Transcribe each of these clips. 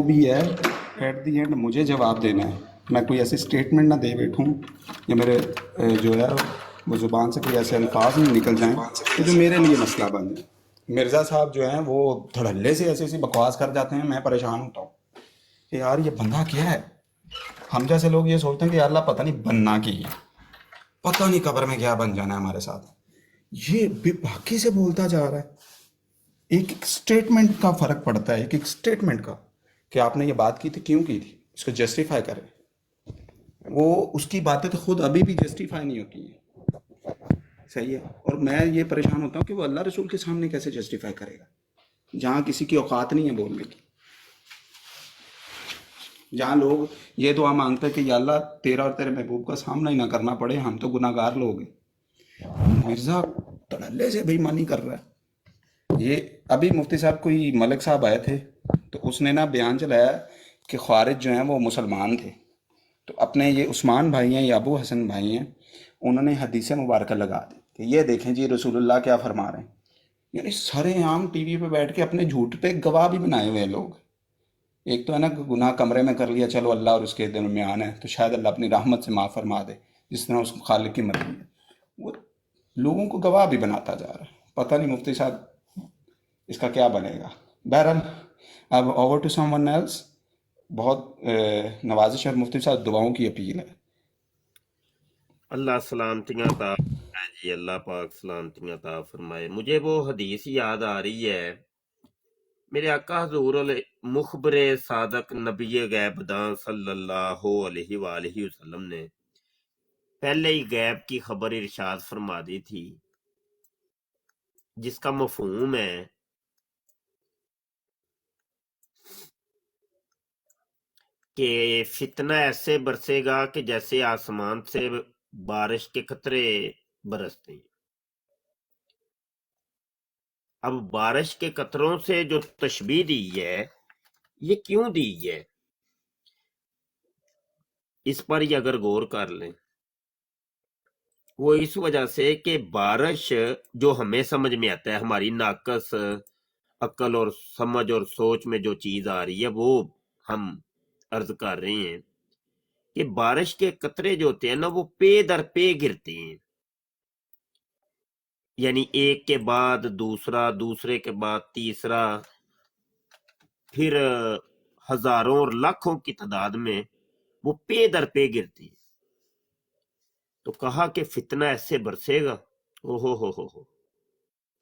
بھی ہے at the end مجھے جواب دینا ہے. میں کوئی ایسی اسٹیٹمنٹ نہ دے بیٹھوں یا میرے جو ہے وہ زبان سے کوئی ایسے الفاظ نہیں نکل جائیں کہ جو میرے لیے مسئلہ بن جائے. مرزا صاحب جو ہیں وہ دھڑلے سے ایسی ایسی بکواس کر جاتے ہیں، میں پریشان ہوتا ہوں کہ یار یہ بندہ کیا ہے. ہم جیسے لوگ یہ سوچتے ہیں کہ یا اللہ پتہ نہیں بننا کی ہے، پتہ نہیں قبر میں کیا بن جانا ہے ہمارے ساتھ. یہ بے باکی سے بولتا جا رہا ہے. ایک ایک سٹیٹمنٹ کا فرق پڑتا ہے، ایک ایک سٹیٹمنٹ کا، کہ آپ نے یہ بات کی تھی، کیوں کی تھی، اس کو جسٹیفائی کریں. وہ اس کی باتیں تو خود ابھی بھی جسٹیفائی نہیں ہوتی ہیں. صحیح ہے. اور میں یہ پریشان ہوتا ہوں کہ وہ اللہ رسول کے سامنے کیسے جسٹیفائی کرے گا جہاں کسی کی اوقات نہیں ہے بولنے کی. جہاں لوگ یہ دعا مانگتے ہیں کہ یا اللہ تیرا اور تیرے محبوب کا سامنا ہی نہ کرنا پڑے، ہم تو گناہ گار لوگ ہیں. مرزا تڑلے سے بے ایمانی کر رہا ہے. یہ ابھی مفتی صاحب کوئی ملک صاحب آئے تھے تو اس نے نا بیان چلایا کہ خوارج جو ہیں وہ مسلمان تھے. تو اپنے یہ عثمان بھائی ہیں یا ابو حسن بھائی ہیں، انہوں نے حدیث مبارکہ لگا دی کہ یہ دیکھیں جی رسول اللہ کیا فرما رہے ہیں. یعنی سارے عام ٹی وی پہ بیٹھ کے اپنے جھوٹ پہ گواہ بھی بنائے ہوئے ہیں لوگ. ایک تو ہے نا کہ گناہ کمرے میں کر لیا، چلو اللہ اور اس کے درمیان ہے تو شاید اللہ اپنی رحمت سے معاف فرما دے، جس طرح اس کو خالق کی مرضی ہے. وہ لوگوں کو گواہ بھی بناتا جا رہا ہے. پتہ نہیں مفتی صاحب اس کا کیا بنے گا. بہرحال اب over to someone else. بہت نوازش ہے مفتی صاحب، دعاؤں کی اپیل ہے. اللہ سلامتیاں عطا فرمائے جی، اللہ پاک سلامتیاں عطا فرمائے. مجھے وہ حدیث یاد آ رہی ہے، میرے آقا حضور مخبر صادق نبی غیب داں صلی اللہ علیہ وآلہ وسلم نے پہلے ہی غیب کی خبر ارشاد فرما دی تھی، جس کا مفہوم ہے کہ فتنہ ایسے برسے گا کہ جیسے آسمان سے بارش کے قطرے برستے ہیں. اب بارش کے قطروں سے جو تشبیہ دی ہے، یہ کیوں دی ہے، اس پر ہی اگر غور کر لیں، وہ اس وجہ سے کہ بارش جو ہمیں سمجھ میں آتا ہے، ہماری ناقص عقل اور سمجھ اور سوچ میں جو چیز آ رہی ہے وہ ہم عرض کر رہے ہیں کہ بارش کے قطرے جو ہوتے ہیں نا، وہ پے در پے گرتے ہیں. یعنی ایک کے بعد دوسرا، دوسرے کے بعد تیسرا، پھر ہزاروں اور لاکھوں کی تعداد میں وہ پے در پے گرتی ہے. تو کہا کہ فتنہ ایسے برسے گا، او ہو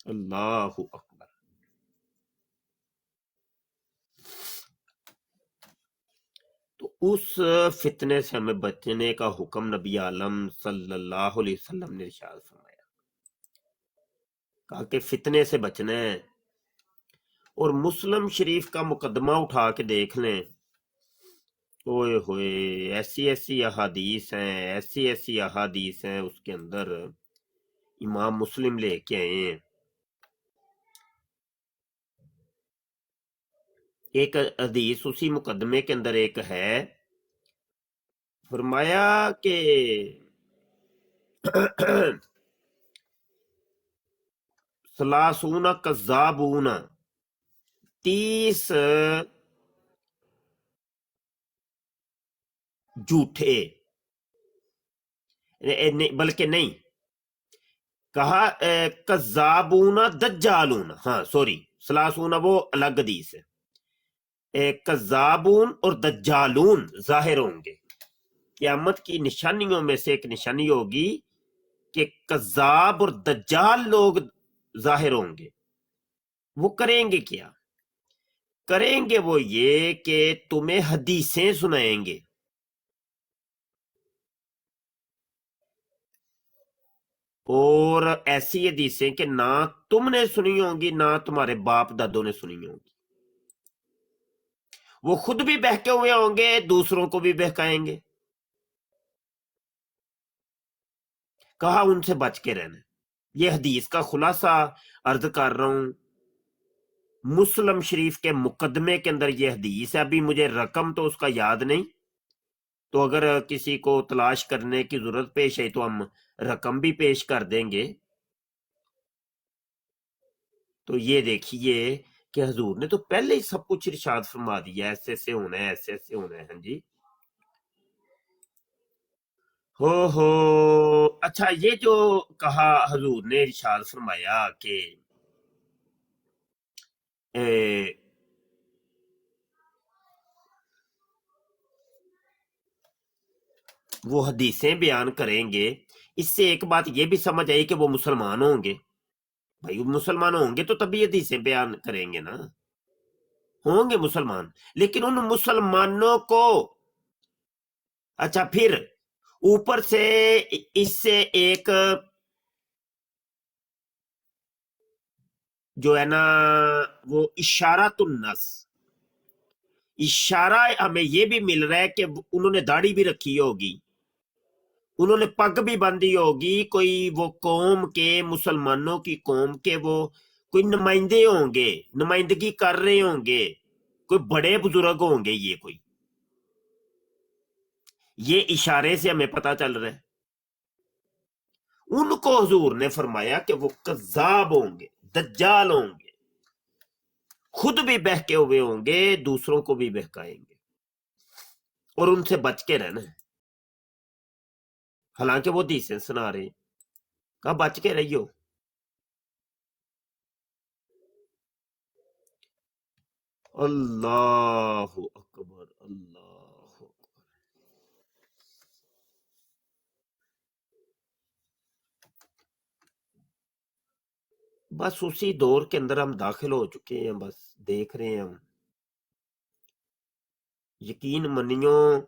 اللہ اکبر. تو اس فتنے سے ہمیں بچنے کا حکم نبی عالم صلی اللہ علیہ وسلم نے ارشاد فرمایا. کہا کہ فتنے سے بچنا ہے. اور مسلم شریف کا مقدمہ اٹھا کے دیکھ لیں، اوئے ہوئے ایسی ایسی احادیث ہیں، ایسی ایسی احادیث ہیں اس کے اندر. امام مسلم لے کے آئے ہیں ایک حدیث، اسی مقدمے کے اندر ایک ہے، فرمایا کہ سلاسون کذابون، 30 جھوٹے، بلکہ نہیں کہا کذابون دجالون، ہاں سوری، سلاسون وہ الگ حدیث ہے. کذابون اور دجالون ظاہر ہوں گے. قیامت کی نشانیوں میں سے ایک نشانی ہوگی کہ کذاب اور دجال لوگ ظاہر ہوں گے. وہ کریں گے کیا؟ کریں گے وہ یہ کہ تمہیں حدیثیں سنائیں گے. اور ایسی حدیثیں کہ نہ تم نے سنی ہوں گی، نہ تمہارے باپ دادوں نے سنی ہوں گی. وہ خود بھی بہکے ہوئے ہوں گے، دوسروں کو بھی بہکائیں گے. کہا ان سے بچ کے رہنا. یہ حدیث کا خلاصہ عرض کر رہا ہوں. مسلم شریف کے مقدمے کے اندر یہ حدیث ہے. ابھی مجھے رقم تو اس کا یاد نہیں، تو اگر کسی کو تلاش کرنے کی ضرورت پیش ہے تو ہم رقم بھی پیش کر دیں گے. تو یہ دیکھیے کہ حضور نے تو پہلے ہی سب کچھ ارشاد فرما دیا ایسے ایسے ہونا ہے ایسے ایسے ہونا ہے. ہاں جی ہو اچھا یہ جو کہا حضور نے ارشاد فرمایا کہ وہ حدیثیں بیان کریں گے، اس سے ایک بات یہ بھی سمجھ آئی کہ وہ مسلمان ہوں گے. بھائی مسلمان ہوں گے تو تبھی حدیثیں بیان کریں گے نا، ہوں گے مسلمان. لیکن ان مسلمانوں کو اچھا پھر اوپر سے اس سے ایک جو ہے نا وہ اشارۃ النس، اشارہ ہمیں یہ بھی مل رہا ہے کہ انہوں نے داڑھی بھی رکھی ہوگی، انہوں نے پگ بھی باندھی ہوگی. کوئی وہ قوم کے مسلمانوں کی قوم کے وہ کوئی نمائندے ہوں گے، نمائندگی کر رہے ہوں گے، کوئی بڑے بزرگ ہوں گے. یہ کوئی یہ اشارے سے ہمیں پتا چل رہا ہے. ان کو حضور نے فرمایا کہ وہ کذاب ہوں گے، دجال ہوں گے، خود بھی بہکے ہوئے ہوں گے، دوسروں کو بھی بہکائیں گے، اور ان سے بچ کے رہنا ہے. حالانکہ وہ حدیثیں سنا رہے ہیں، کہا بچ کے رہیو. اللہ اکبر اللہ اکبر. بس اسی دور کے اندر ہم داخل ہو چکے ہیں، بس دیکھ رہے ہیں ہم. یقین منیو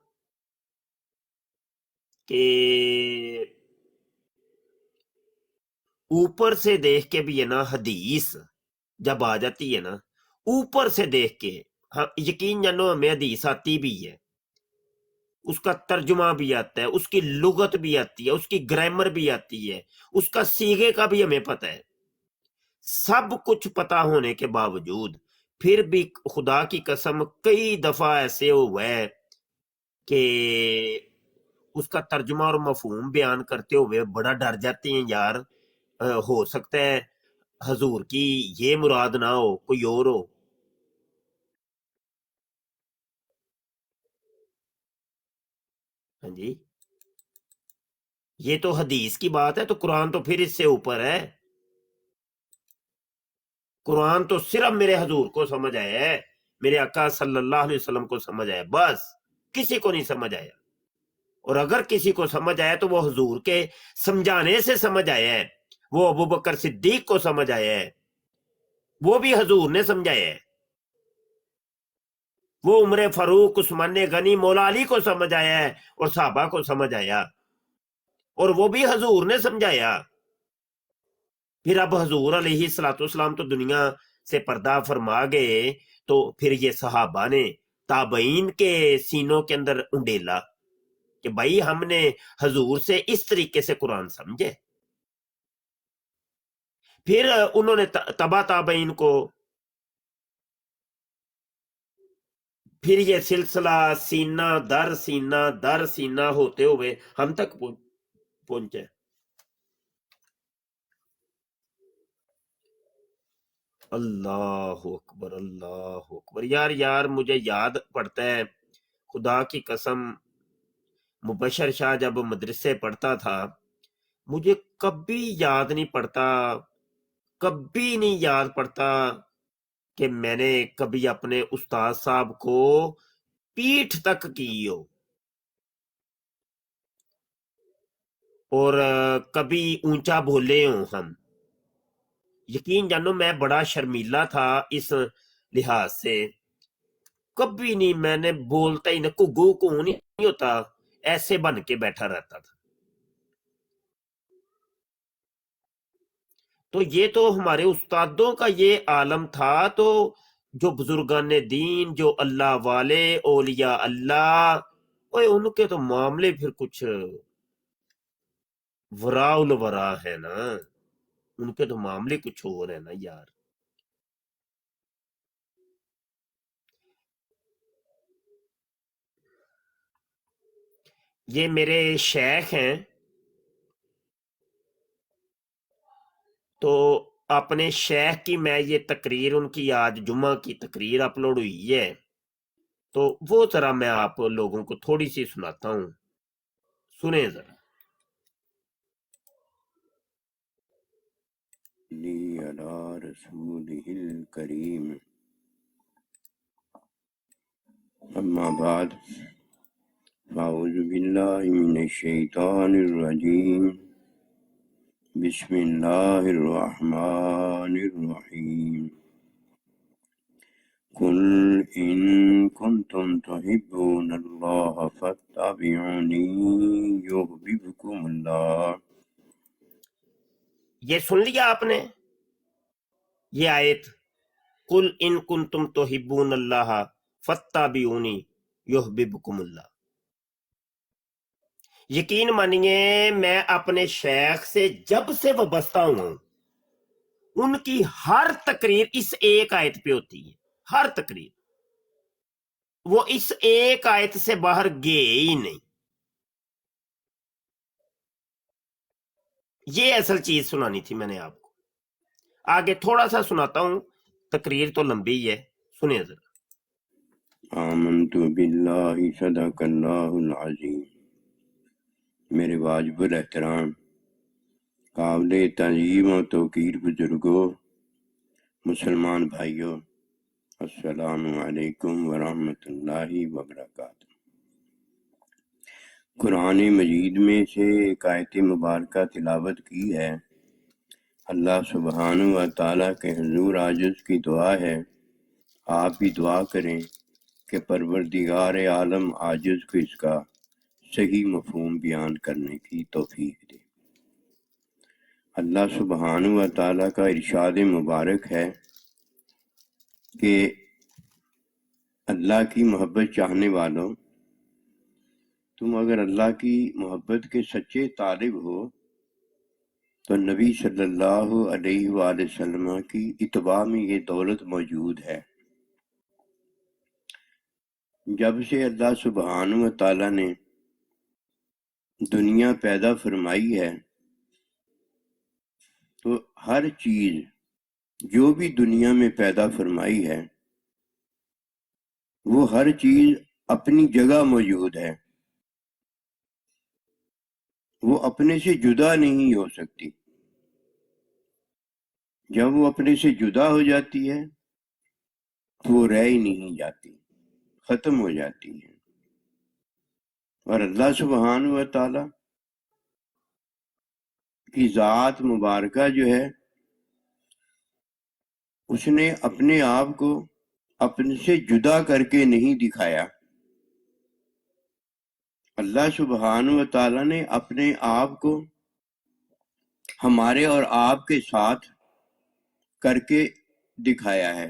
کہ اوپر سے دیکھ کے بھی ہے نا حدیث جب آ جاتی ہے نا، اوپر سے دیکھ کے ہاں یقین جانو ہمیں حدیث آتی بھی ہے، اس کا ترجمہ بھی آتا ہے، اس کی لغت بھی آتی ہے، اس کی گرامر بھی آتی ہے، اس کا صیغے کا بھی ہمیں پتہ ہے. سب کچھ پتا ہونے کے باوجود پھر بھی خدا کی قسم کئی دفعہ ایسے ہوا ہے کہ اس کا ترجمہ اور مفہوم بیان کرتے ہوئے بڑا ڈر جاتے ہیں یار، ہو سکتا ہے حضور کی یہ مراد نہ ہو، کوئی اور ہو. ہاں جی یہ تو حدیث کی بات ہے، تو قرآن تو پھر اس سے اوپر ہے. قرآن تو صرف میرے حضور کو سمجھ آیا ہے، میرے آقا صلی اللہ علیہ وسلم کو سمجھ آیا، بس کسی کو نہیں سمجھ آیا. اور اگر کسی کو سمجھ آیا تو وہ حضور کے سمجھانے سے سمجھ آیا ہے، وہ ابو بکر صدیق کو سمجھ آیا ہے، وہ بھی حضور نے سمجھایا ہے. وہ عمر فاروق، عثمان غنی، مولا علی کو سمجھ آیا ہے اور صحابہ کو سمجھ آیا، اور وہ بھی حضور نے سمجھایا. پھر اب حضور علیہ الصلوۃ والسلام تو دنیا سے پردہ فرما گئے، تو پھر یہ صحابہ نے تابعین کے سینوں کے اندر انڈیلا کہ بھائی ہم نے حضور سے اس طریقے سے قرآن سمجھے. پھر انہوں نے تبا تابعین کو، پھر یہ سلسلہ سینہ در سینہ ہوتے ہوئے ہم تک پہنچے. اللہ اکبر اللہ اکبر. یار مجھے یاد پڑتا ہے خدا کی قسم، مبشر شاہ جب مدرسے پڑھتا تھا مجھے کبھی یاد نہیں پڑتا کہ میں نے کبھی اپنے استاد صاحب کو پیٹھ تک کی ہو، اور کبھی اونچا بولے ہوں ہم. یقین جانو میں بڑا شرمیلا تھا اس لحاظ سے، کبھی نہیں میں نے بولتا ہی نہ، گو کو نہیں ہوتا، ایسے بن کے بیٹھا رہتا تھا. تو یہ تو ہمارے استادوں کا یہ عالم تھا. تو جو بزرگان دین، جو اللہ والے اولیاء اللہ، ان کے تو معاملے پھر کچھ ورا الورا ہے نا، ان کے تو معاملے کچھ اور ہے نا یار. یہ میرے شیخ ہیں، تو اپنے شیخ کی میں یہ تقریر ان کی آج جمعہ کی تقریر اپلوڈ ہوئی ہے، تو وہ ذرا میں آپ لوگوں کو تھوڑی سی سناتا ہوں، سنیں ذرا۔ علی رسولہ الکریم، اما بعد، اعوذ باللہ من الشیطان الرجیم، بسم اللہ الرحمن الرحیم، قل ان کنتم تحبون اللہ فاتبعونی یحببکم اللہ۔ یہ سن لیا آپ نے یہ آیت، قل ان کنتم تحبون اللہ فاتبعونی یحببکم اللہ۔ یقین مانیے میں اپنے شیخ سے جب سے وابستہ ہوں، ان کی ہر تقریر اس ایک آیت پہ ہوتی ہے، ہر تقریر وہ اس ایک آیت سے باہر گئے ہی نہیں۔ یہ اصل چیز سنانی تھی میں نے آپ کو، آگے تھوڑا سا سناتا ہوں، تقریر تو لمبی ہے، سنیں ذرا۔ آمنت باللہ صدق اللہ العظیم۔ میرے واجب الاحترام، قابل تعظیم و توقیر بزرگوں، مسلمان بھائیوں، السلام علیکم ورحمۃ اللہ وبرکاتہ۔ قرآن مجید میں سے ایک آیت مبارکہ تلاوت کی ہے۔ اللہ سبحانہ و تعالیٰ کے حضور عاجز کی دعا ہے، آپ بھی دعا کریں کہ پروردگار عالم عاجز کو اس کا صحیح مفہوم بیان کرنے کی توفیق دے۔ اللہ سبحانہ و تعالیٰ کا ارشاد مبارک ہے کہ اللہ کی محبت چاہنے والوں، تم اگر اللہ کی محبت کے سچے طالب ہو تو نبی صلی اللہ علیہ وآلہ وسلم کی اتباع میں یہ دولت موجود ہے۔ جب سے اللہ سبحانہ و تعالیٰ نے دنیا پیدا فرمائی ہے تو ہر چیز جو بھی دنیا میں پیدا فرمائی ہے وہ ہر چیز اپنی جگہ موجود ہے، وہ اپنے سے جدا نہیں ہو سکتی۔ جب وہ اپنے سے جدا ہو جاتی ہے تو وہ رہ ہی نہیں جاتی، ختم ہو جاتی ہے۔ اور اللہ سبحانہ و تعالی کی ذات مبارکہ جو ہے، اس نے اپنے آپ کو اپنے سے جدا کر کے نہیں دکھایا۔ اللہ سبحانہ و تعالی نے اپنے آپ کو ہمارے اور آپ کے ساتھ کر کے دکھایا ہے۔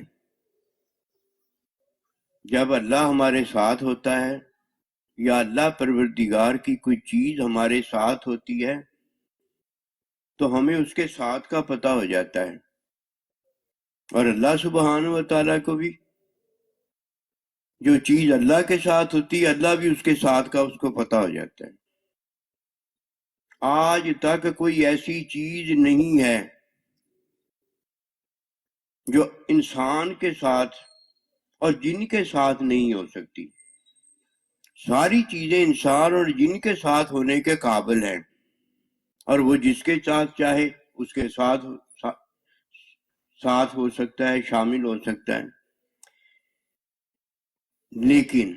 جب اللہ ہمارے ساتھ ہوتا ہے یا اللہ پروردگار کی کوئی چیز ہمارے ساتھ ہوتی ہے تو ہمیں اس کے ساتھ کا پتہ ہو جاتا ہے، اور اللہ سبحانہ و تعالیٰ کو بھی جو چیز اللہ کے ساتھ ہوتی ہے، اللہ بھی اس کے ساتھ کا اس کو پتہ ہو جاتا ہے۔ آج تک کوئی ایسی چیز نہیں ہے جو انسان کے ساتھ اور جن کے ساتھ نہیں ہو سکتی۔ ساری چیزیں انسان اور جن کے ساتھ ہونے کے قابل ہیں، اور وہ جس کے ساتھ چاہے اس کے ساتھ ہو سکتا ہے، شامل ہو سکتا ہے۔ لیکن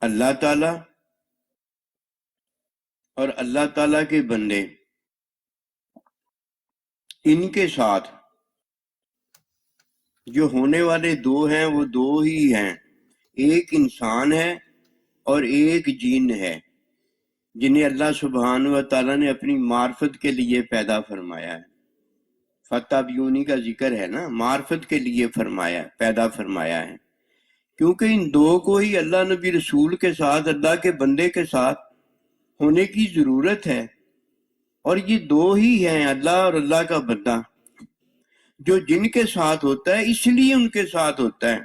اللہ تعالی اور اللہ تعالی کے بندے، ان کے ساتھ جو ہونے والے دو ہیں وہ دو ہی ہیں، ایک انسان ہے اور ایک جن ہے، جنہیں اللہ سبحانہ و تعالیٰ نے اپنی معرفت کے لیے پیدا فرمایا ہے۔ فتبعونی کا ذکر ہے نا، معرفت کے لیے فرمایا، پیدا فرمایا ہے، کیونکہ ان دو کو ہی اللہ نبی رسول کے ساتھ، اللہ کے بندے کے ساتھ ہونے کی ضرورت ہے۔ اور یہ دو ہی ہیں، اللہ اور اللہ کا بندہ، جو جن کے ساتھ ہوتا ہے اس لیے ان کے ساتھ ہوتا ہے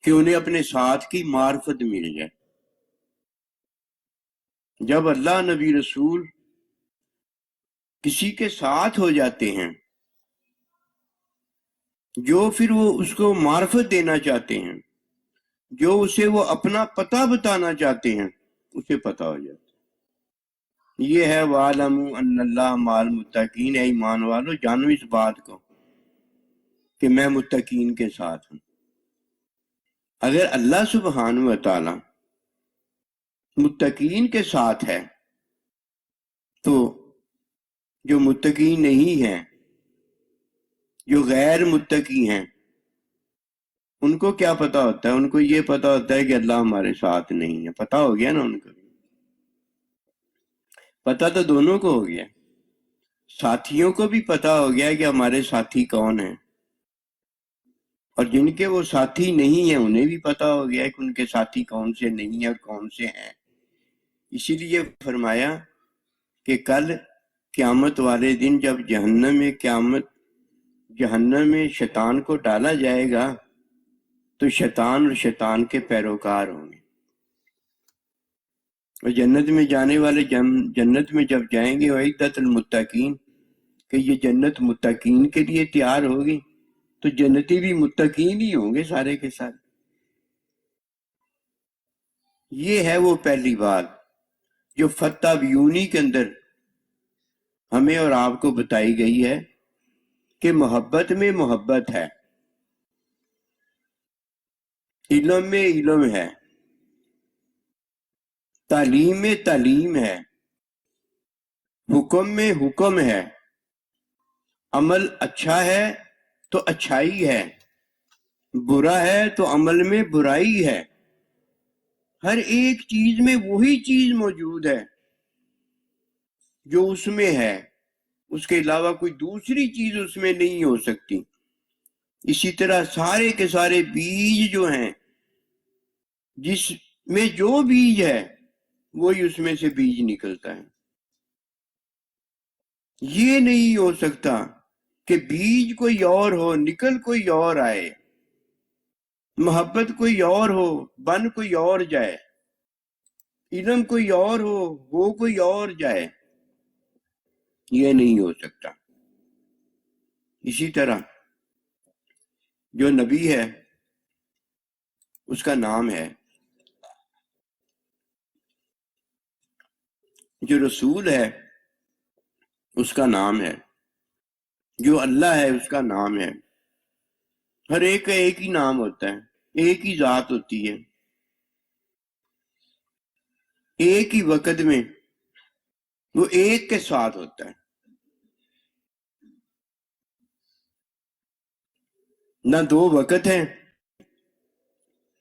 کہ انہیں اپنے ساتھ کی معرفت مل جائے۔ جب اللہ نبی رسول کسی کے ساتھ ہو جاتے ہیں جو پھر وہ اس کو معرفت دینا چاہتے ہیں، جو اسے وہ اپنا پتہ بتانا چاہتے ہیں، اسے پتہ ہو جاتا ہے۔ یہ ہے وَاعْلَمُوا أَنَّ اللَّهَ مَعَ الْمُتَّقِينَ، اے ایمان والو جانو اس بات کو کہ میں متقین کے ساتھ ہوں۔ اگر اللہ سبحانہ و تعالی متقین کے ساتھ ہے تو جو متقی نہیں ہیں، جو غیر متقی ہیں، ان کو کیا پتا ہوتا ہے؟ ان کو یہ پتا ہوتا ہے کہ اللہ ہمارے ساتھ نہیں ہے۔ پتا ہو گیا نا ان کو، پتا تو دونوں کو ہو گیا، ساتھیوں کو بھی پتا ہو گیا کہ ہمارے ساتھی کون ہیں، اور جن کے وہ ساتھی نہیں ہیں انہیں بھی پتا ہو گیا کہ ان کے ساتھی کون سے نہیں ہیں اور کون سے ہیں۔ اسی لیے فرمایا کہ کل قیامت والے دن جب جہنم میں شیطان کو ڈالا جائے گا تو شیطان اور شیطان کے پیروکار ہوں گے، اور جنت میں جانے والے جنت میں جب جائیں گے وَعِدَّتُ الْمُتَّقِينَ، کہ یہ جنت متقین کے لیے تیار ہوگی، تو جنتی بھی متقین ہی ہوں گے سارے کے سارے۔ یہ ہے وہ پہلی بات جو فتح بیونی کے اندر ہمیں اور آپ کو بتائی گئی ہے کہ محبت میں محبت ہے، علم میں علم ہے، تعلیم میں تعلیم ہے، حکم میں حکم ہے، عمل اچھا ہے تو اچھائی ہے، برا ہے تو عمل میں برائی ہے۔ ہر ایک چیز میں وہی چیز موجود ہے جو اس میں ہے، اس کے علاوہ کوئی دوسری چیز اس میں نہیں ہو سکتی۔ اسی طرح سارے کے سارے بیج جو ہیں، جس میں جو بیج ہے وہی اس میں سے بیج نکلتا ہے۔ یہ نہیں ہو سکتا کہ بیج کوئی اور ہو نکل کوئی اور آئے، محبت کوئی اور ہو بن کوئی اور جائے، علم کوئی اور ہو کوئی اور جائے، یہ نہیں ہو سکتا۔ اسی طرح جو نبی ہے اس کا نام ہے، جو رسول ہے اس کا نام ہے، جو اللہ ہے اس کا نام ہے۔ ہر ایک کا ایک ہی نام ہوتا ہے، ایک ہی ذات ہوتی ہے، ایک ہی وقت میں وہ ایک کے ساتھ ہوتا ہے۔ نہ دو وقت ہیں،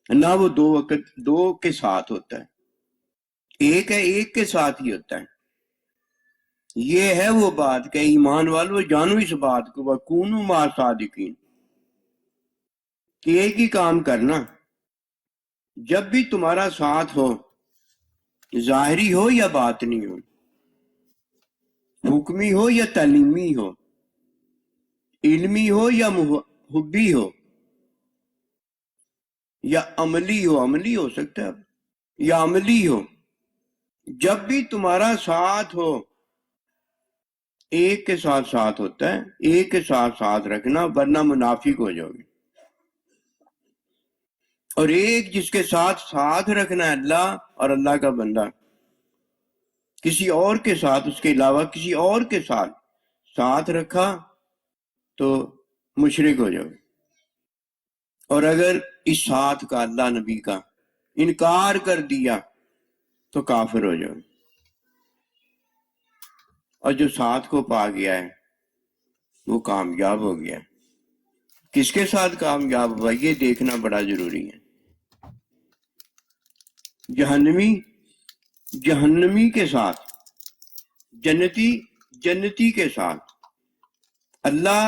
نہ وہ دو کے ساتھ ہوتا ہے، ایک ہے ایک کے ساتھ ہی ہوتا ہے۔ یہ ہے وہ بات کہ ایمان والو جانو اس بات کو وَكُونُوا مَعَ الصَّادِقِينَ، کہ ایک ہی کام کرنا جب بھی تمہارا ساتھ ہو، ظاہری ہو یا باطنی ہو، حکمی ہو یا تعلیمی ہو، علمی ہو یا حبی ہو، یا عملی ہو سکتا ہے یا عملی ہو، جب بھی تمہارا ساتھ ہو ایک کے ساتھ ساتھ ہوتا ہے، ایک کے ساتھ ساتھ رکھنا ورنہ منافق ہو جاؤ گے۔ اور ایک جس کے ساتھ ساتھ رکھنا ہے اللہ اور اللہ کا بندہ، کسی اور کے ساتھ اس کے علاوہ کسی اور کے ساتھ رکھا تو مشرک ہو جاؤ، اور اگر اس ساتھ کا اللہ نبی کا انکار کر دیا تو کافر ہو جاؤ۔ اور جو ساتھ کو پا گیا ہے وہ کامیاب ہو گیا۔ کس کے ساتھ کامیاب ہوا یہ دیکھنا بڑا ضروری ہے۔ جہنمی کے ساتھ، جنتی کے ساتھ، اللہ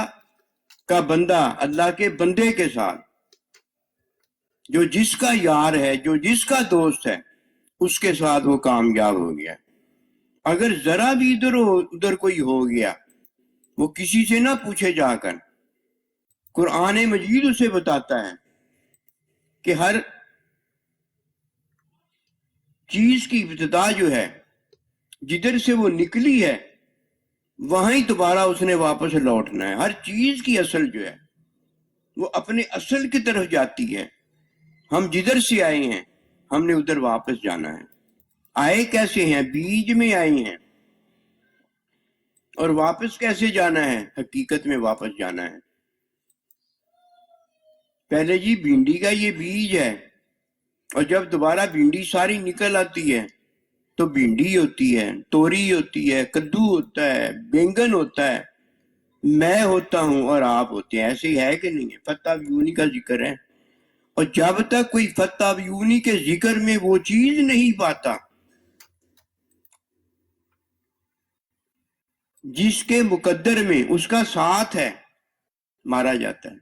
کا بندہ اللہ کے بندے کے ساتھ، جو جس کا یار ہے، جو جس کا دوست ہے، اس کے ساتھ وہ کامیاب ہو گیا۔ اگر ذرا بھی ادھر کوئی ہو گیا، وہ کسی سے نہ پوچھے جا کر، قرآن مجید اسے بتاتا ہے کہ ہر چیز کی ابتدا جو ہے جدھر سے وہ نکلی ہے وہاں ہی دوبارہ اس نے واپس لوٹنا ہے. ہر چیز کی اصل جو ہے وہ اپنے اصل کی طرف جاتی ہے. ہم جدھر سے آئے ہیں ہم نے ادھر واپس جانا ہے. آئے کیسے ہیں؟ بیج میں آئے ہیں. اور واپس کیسے جانا ہے؟ حقیقت میں واپس جانا ہے. پہلے جی بھنڈی کا یہ بیج ہے، اور جب دوبارہ بھنڈی ساری نکل آتی ہے تو بھنڈی ہوتی ہے، توری ہوتی ہے، کدو ہوتا ہے، بینگن ہوتا ہے، میں ہوتا ہوں اور آپ ہوتے ہیں. ایسے ہی ہے کہ نہیں ہے؟ فتح بیونی کا ذکر ہے. اور جب تک کوئی فتح بیونی کے ذکر میں وہ چیز نہیں پاتا جس کے مقدر میں اس کا ساتھ ہے، مارا جاتا ہے.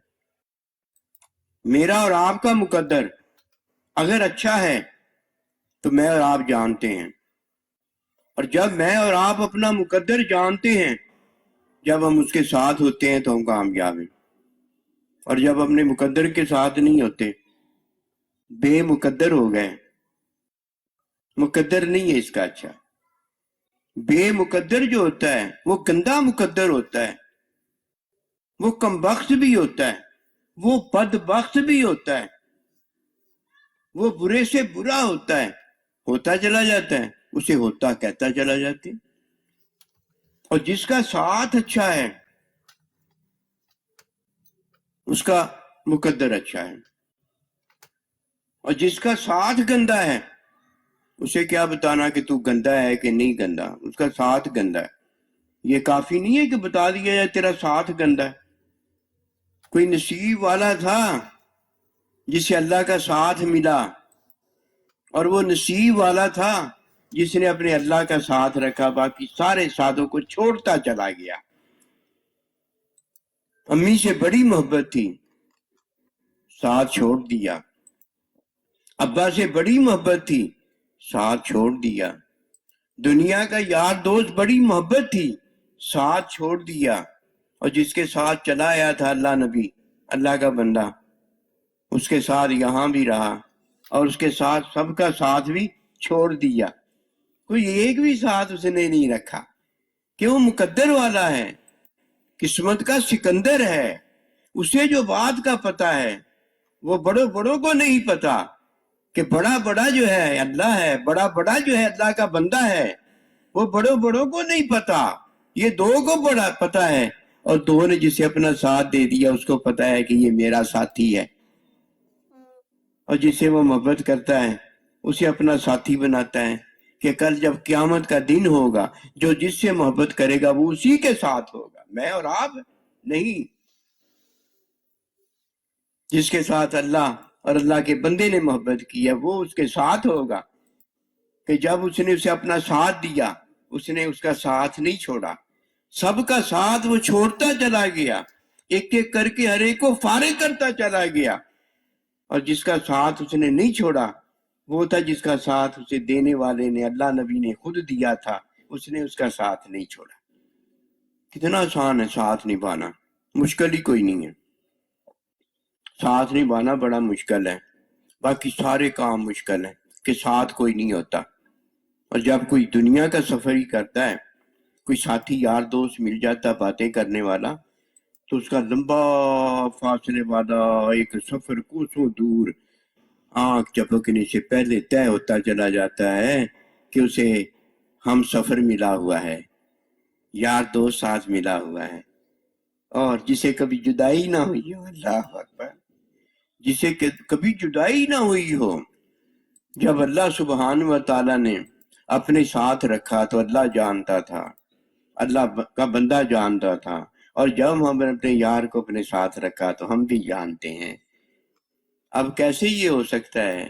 میرا اور آپ کا مقدر اگر اچھا ہے تو میں اور آپ جانتے ہیں، اور جب میں اور آپ اپنا مقدر جانتے ہیں، جب ہم اس کے ساتھ ہوتے ہیں تو ہم کامیاب ہیں. اور جب اپنے مقدر کے ساتھ نہیں ہوتے، بے مقدر ہو گئے. مقدر نہیں ہے اس کا اچھا. بے مقدر جو ہوتا ہے وہ گندا مقدر ہوتا ہے، وہ کمبخت بھی ہوتا ہے، وہ بدبخت بھی ہوتا ہے، وہ برے سے برا ہوتا ہے. ہوتا چلا جاتا ہے، اسے ہوتا کہتا چلا جاتے. اور جس کا ساتھ اچھا ہے اس کا مقدر اچھا ہے، اور جس کا ساتھ گندا ہے اسے کیا بتانا کہ تو گندا ہے کہ نہیں گندا، اس کا ساتھ گندا ہے. یہ کافی نہیں ہے کہ بتا دیا جائے تیرا ساتھ گندا ہے. کوئی نصیب والا تھا جسے اللہ کا ساتھ ملا، اور وہ نصیب والا تھا جس نے اپنے اللہ کا ساتھ رکھا، باقی سارے ساتھوں کو چھوڑتا چلا گیا. امی سے بڑی محبت تھی، ساتھ چھوڑ دیا. ابا سے بڑی محبت تھی، ساتھ چھوڑ دیا. دنیا کا یار دوست بڑی محبت تھی، ساتھ چھوڑ دیا. اور جس کے ساتھ چلا آیا تھا اللہ نبی، اللہ کا بندہ، اس کے ساتھ یہاں بھی رہا، اور اس کے ساتھ سب کا ساتھ بھی چھوڑ دیا. کوئی ایک بھی ساتھ اس نے نہیں رکھا، کہ وہ مقدر والا ہے، قسمت کا سکندر ہے. اسے جو بات کا پتہ ہے وہ بڑوں بڑوں کو نہیں پتا، کہ بڑا بڑا جو ہے اللہ ہے، بڑا بڑا جو ہے اللہ کا بندہ ہے، وہ بڑوں بڑوں کو نہیں پتا. یہ دو کو بڑا پتا ہے، اور دو نے جسے اپنا ساتھ دے دیا اس کو پتا ہے کہ یہ میرا ساتھی ہے. اور جسے وہ محبت کرتا ہے اسے اپنا ساتھی بناتا ہے، کہ کل جب قیامت کا دن ہوگا جو جس سے محبت کرے گا وہ اسی کے ساتھ ہوگا، میں اور آپ نہیں. جس کے ساتھ اللہ اور اللہ کے بندے نے محبت کی ہے وہ اس کے ساتھ ہوگا. کہ جب اس نے اسے اپنا ساتھ دیا اس نے اس کا ساتھ نہیں چھوڑا، سب کا ساتھ وہ چھوڑتا چلا گیا، ایک ایک کر کے ہر ایک کو فارغ کرتا چلا گیا. اور جس کا ساتھ اس نے نہیں چھوڑا وہ تھا جس کا ساتھ اسے دینے والے نے، اللہ نبی نے خود دیا تھا، اس نے اس کا ساتھ نہیں چھوڑا. کتنا آسان ہے ساتھ نبھانا، مشکل ہی کوئی نہیں ہے. ساتھ نبھانا بڑا مشکل ہے، باقی سارے کام مشکل ہیں، کہ ساتھ کوئی نہیں ہوتا. اور جب کوئی دنیا کا سفر ہی کرتا ہے، کوئی ساتھی یار دوست مل جاتا باتیں کرنے والا، تو اس کا لمبا فاصلے والا ایک سفر کوسوں دور آنکھ چپکنے سے پہلے طے ہوتا چلا جاتا ہے کہ اسے ہم سفر ملا ہوا ہے، یار دوست ساتھ ملا ہوا ہے. اور جسے کبھی جدائی نہ ہوئی ہو، اللہ اکبر، جسے کبھی جدائی نہ ہوئی ہو، جب اللہ سبحانہ و تعالیٰ نے اپنے ساتھ رکھا تو اللہ جانتا تھا، اللہ کا بندہ جانتا تھا. اور جب ہم نے اپنے یار کو اپنے ساتھ رکھا تو ہم بھی جانتے ہیں. اب کیسے یہ ہو سکتا ہے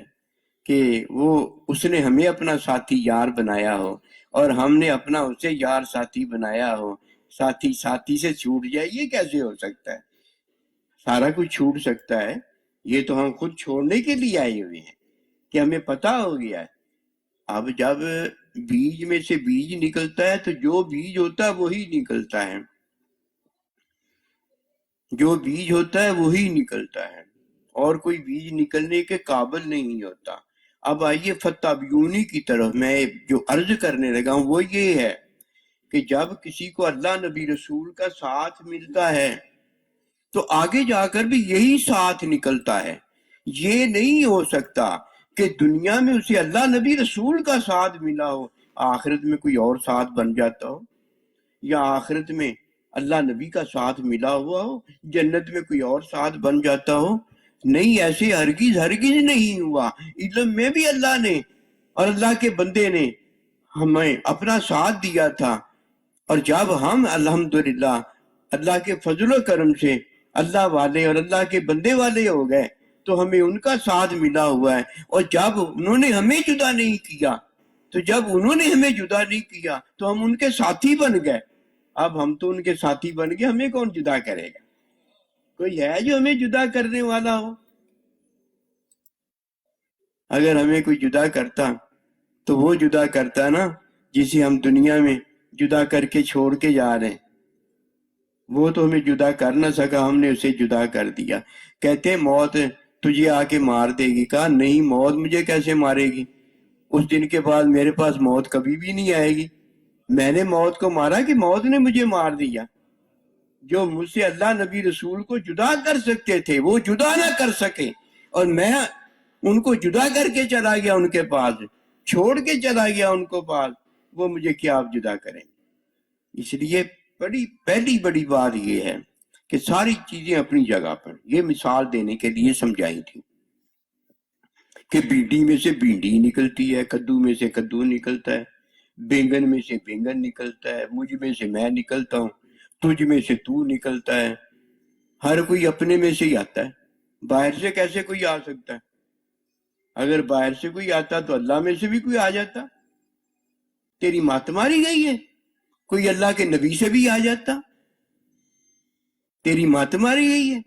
کہ وہ اس نے ہمیں اپنا ساتھی یار بنایا ہو اور ہم نے اپنا اسے یار ساتھی بنایا ہو، ساتھی ساتھی سے چھوٹ جائے؟ یہ کیسے ہو سکتا ہے؟ سارا کچھ چھوٹ سکتا ہے، یہ تو ہم خود چھوڑنے کے لیے آئے ہوئے ہیں، کہ ہمیں پتہ ہو گیا ہے. اب جب بیج میں سے بیج نکلتا ہے تو جو بیج ہوتا ہے وہی نکلتا ہے، جو بیج ہوتا ہے وہی نکلتا ہے، اور کوئی بیج نکلنے کے قابل نہیں ہوتا. اب آئیے فتح بیونی کی طرف. میں جو عرض کرنے لگا ہوں وہ یہ ہے کہ جب کسی کو اللہ نبی رسول کا ساتھ ملتا ہے تو آگے جا کر بھی یہی ساتھ نکلتا ہے. یہ نہیں ہو سکتا کہ دنیا میں اسے اللہ نبی رسول کا ساتھ ملا ہو، آخرت میں کوئی اور ساتھ بن جاتا ہو، یا آخرت میں اللہ نبی کا ساتھ ملا ہوا ہو، جنت میں کوئی اور ساتھ بن جاتا ہو. نہیں، ایسے ہرگز ہرگز نہیں ہوا. علم میں بھی اللہ نے اور اللہ کے بندے نے ہمیں اپنا ساتھ دیا تھا، اور جب ہم الحمدللہ اللہ کے فضل و کرم سے اللہ والے اور اللہ کے بندے والے ہو گئے تو ہمیں ان کا ساتھ ملا ہوا ہے. اور جب انہوں نے ہمیں جدا نہیں کیا، تو جب انہوں نے ہمیں جدا نہیں کیا تو ہم ان کے ساتھی بن گئے. اب ہم تو ان کے ساتھی بن گئے، ہمیں کون جدا کرے گا؟ کوئی ہے جو ہمیں جدا کرنے والا ہو؟ اگر ہمیں کوئی جدا کرتا تو وہ جدا کرتا نا جسے ہم دنیا میں جدا کر کے چھوڑ کے جا رہے ہیں. وہ تو ہمیں جدا کر نہ سکا، ہم نے اسے جدا کر دیا. کہتے موت تجھے آ کے مار دے گی. کہا نہیں، موت مجھے کیسے مارے گی؟ اس دن کے بعد میرے پاس موت کبھی بھی نہیں آئے گی. میں نے موت کو مارا کہ موت نے مجھے مار دیا؟ جو مجھ سے اللہ نبی رسول کو جدا کر سکتے تھے وہ جدا نہ کر سکے، اور میں ان کو جدا کر کے چلا گیا ان کے پاس، چھوڑ کے چلا گیا ان کو پاس، وہ مجھے کیا آپ جدا کریں؟ اس لیے پہلی بڑی بات یہ ہے کہ ساری چیزیں اپنی جگہ پر. یہ مثال دینے کے لیے سمجھائی تھی کہ بھنڈی میں سے بھنڈی نکلتی ہے، کدو میں سے کدو نکلتا ہے، بینگن میں سے بینگن نکلتا ہے، مجھ میں سے میں نکلتا ہوں، تجھ میں سے تو نکلتا ہے. ہر کوئی اپنے میں سے ہی آتا ہے، باہر سے کیسے کوئی آ سکتا ہے؟ اگر باہر سے کوئی آتا تو اللہ میں سے بھی کوئی آ جاتا. تیری مات ماری گئی ہے، کوئی اللہ کے نبی سے بھی آ جاتا. تیری مات ماری گئی ہے،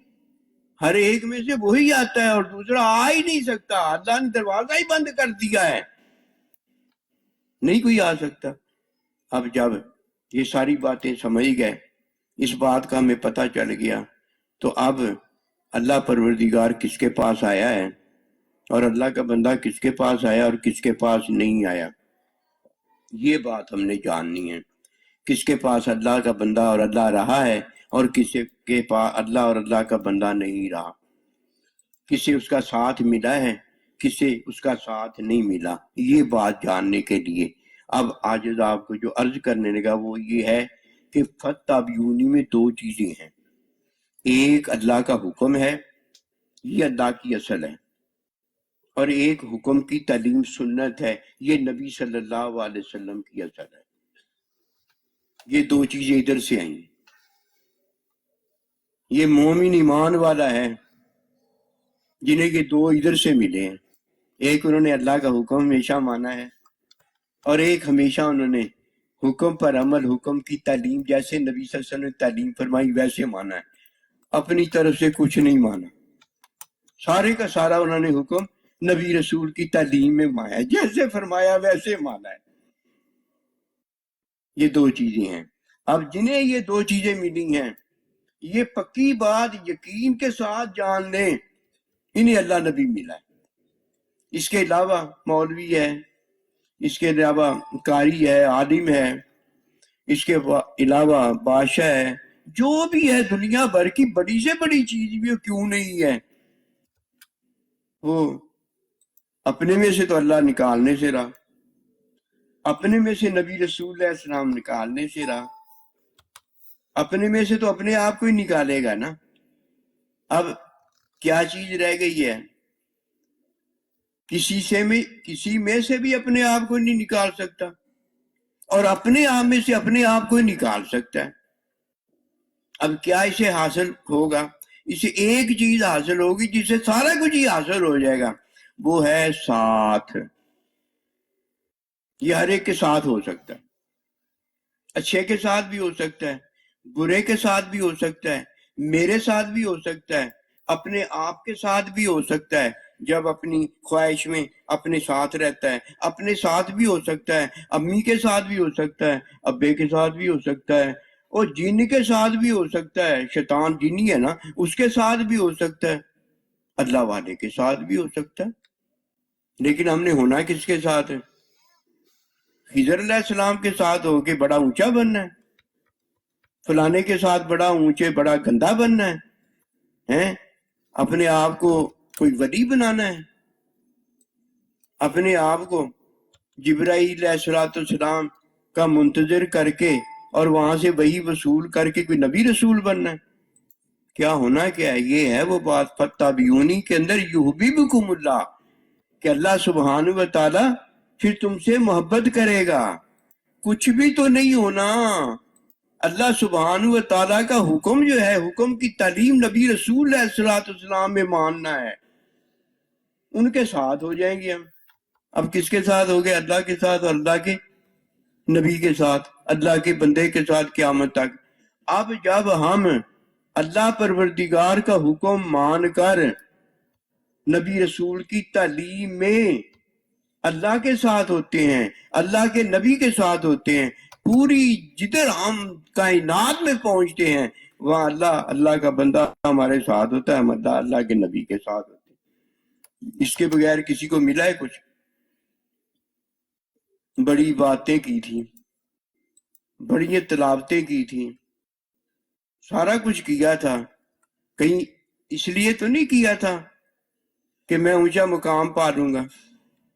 ہر ایک میں سے وہی آتا ہے اور دوسرا آ ہی نہیں سکتا. اللہ نے دروازہ ہی بند کر دیا ہے، نہیں کوئی آ سکتا. اب جب یہ ساری باتیں سمجھ گئے، اس بات کا ہمیں پتہ چل گیا، تو اب اللہ پروردگار کس کے پاس آیا ہے اور اللہ کا بندہ کس کے پاس آیا اور کس کے پاس نہیں آیا، یہ بات ہم نے جاننی ہے. کس کے پاس اللہ کا بندہ اور اللہ رہا ہے اور کس کے پاس اللہ اور اللہ کا بندہ نہیں رہا، کسے اس کا ساتھ ملا ہے، کسے اس کا ساتھ نہیں ملا. یہ بات جاننے کے لیے اب عاجز آپ کو جو عرض کرنے لگا وہ یہ ہے کہ فتابیونی میں دو چیزیں ہیں. ایک اللہ کا حکم ہے، یہ اللہ کی اصل ہے، اور ایک حکم کی تعلیم سنت ہے، یہ نبی صلی اللہ علیہ وسلم کی اصل ہے. یہ دو چیزیں ادھر سے آئیں. یہ مومن ایمان والا ہے جنہیں یہ دو ادھر سے ملے ہیں. ایک انہوں نے اللہ کا حکم ہمیشہ مانا ہے، اور ایک ہمیشہ انہوں نے حکم پر عمل، حکم کی تعلیم جیسے نبی صلی اللہ علیہ وسلم نے تعلیم فرمائی ویسے مانا ہے، اپنی طرف سے کچھ نہیں مانا. سارے کا سارا انہوں نے حکم نبی رسول کی تعلیم میں مانا، جیسے فرمایا ویسے مانا ہے. یہ دو چیزیں ہیں. اب جنہیں یہ دو چیزیں ملی ہیں، یہ پکی بات یقین کے ساتھ جان لیں، انہیں اللہ نبی ملا ہے. اس کے علاوہ مولوی ہے، اس کے علاوہ قاری ہے، عالم ہے، اس کے علاوہ بادشاہ ہے، جو بھی ہے دنیا بھر کی بڑی سے بڑی چیز بھی کیوں نہیں ہے، وہ اپنے میں سے تو اللہ نکالنے سے رہا، اپنے میں سے نبی رسول علیہ السلام نکالنے سے رہا، اپنے میں سے تو اپنے آپ کو ہی نکالے گا نا. اب کیا چیز رہ گئی ہے؟ کسی میں سے بھی اپنے آپ کو نہیں نکال سکتا، اور اپنے آپ میں سے اپنے آپ کو ہی نکال سکتا ہے. اب کیا اسے حاصل ہوگا؟ اسے ایک چیز حاصل ہوگی جسے سارا کچھ ہی حاصل ہو جائے گا، وہ ہے ساتھ. یہ ہر ایک کے ساتھ ہو سکتا ہے، اچھے کے ساتھ بھی ہو سکتا ہے، برے کے ساتھ بھی ہو سکتا ہے، میرے ساتھ بھی ہو سکتا ہے، اپنے آپ کے ساتھ بھی ہو سکتا ہے. جب اپنی خواہش میں اپنے ساتھ رہتا ہے، اپنے ساتھ بھی ہو سکتا ہے، امی کے ساتھ بھی ہو سکتا ہے، ابے کے ساتھ بھی ہو سکتا ہے، اور جن کے ساتھ بھی ہو سکتا ہے. شیطان جنی ہے نا، اس کے ساتھ بھی ہو سکتا ہے، اللہ والے کے ساتھ بھی ہو سکتا ہے. لیکن ہم نے ہونا کس کے ساتھ ہے؟ خضر علیہ السلام کے ساتھ ہو کے بڑا اونچا بننا ہے، فلانے کے ساتھ بڑا اونچے بڑا گندا بننا ہے، اپنے آپ کو کوئی ولی بنانا ہے، اپنے آپ کو جبرائیل علیہ السلام کا منتظر کر کے اور وہاں سے وہی وصول کر کے کوئی نبی رسول بننا ہے۔ کیا ہونا کیا ہے؟ یہ ہے وہ بات فتابیونی کے اندر یحببکم اللہ، کہ اللہ سبحانہ و تعالی پھر تم سے محبت کرے گا۔ کچھ بھی تو نہیں ہونا، اللہ سبحانہ و تعالیٰ کا حکم جو ہے، حکم کی تعلیم نبی رسول علیہ السلام میں ماننا ہے، ان کے ساتھ ہو جائیں گے ہم۔ اب کس کے ساتھ ہو گئے؟ اللہ کے ساتھ اور اللہ کے نبی کے ساتھ، اللہ کے بندے کے ساتھ قیامت تک۔ اب جب ہم اللہ پروردگار کا حکم مان کر نبی رسول کی تعلیم میں اللہ کے ساتھ ہوتے ہیں، اللہ کے نبی کے ساتھ ہوتے ہیں، پوری جدھر ہم کائنات میں پہنچتے ہیں وہاں اللہ کا بندہ ہمارے ساتھ ہوتا ہے، ہم اللہ کے نبی کے ساتھ ہوتے ہیں۔ اس کے بغیر کسی کو ملا ہے کچھ؟ بڑی باتیں کی تھیں، بڑی تلاوتیں کی تھیں، سارا کچھ کیا تھا، کہیں اس لیے تو نہیں کیا تھا کہ میں اونچا مقام پا لوں گا،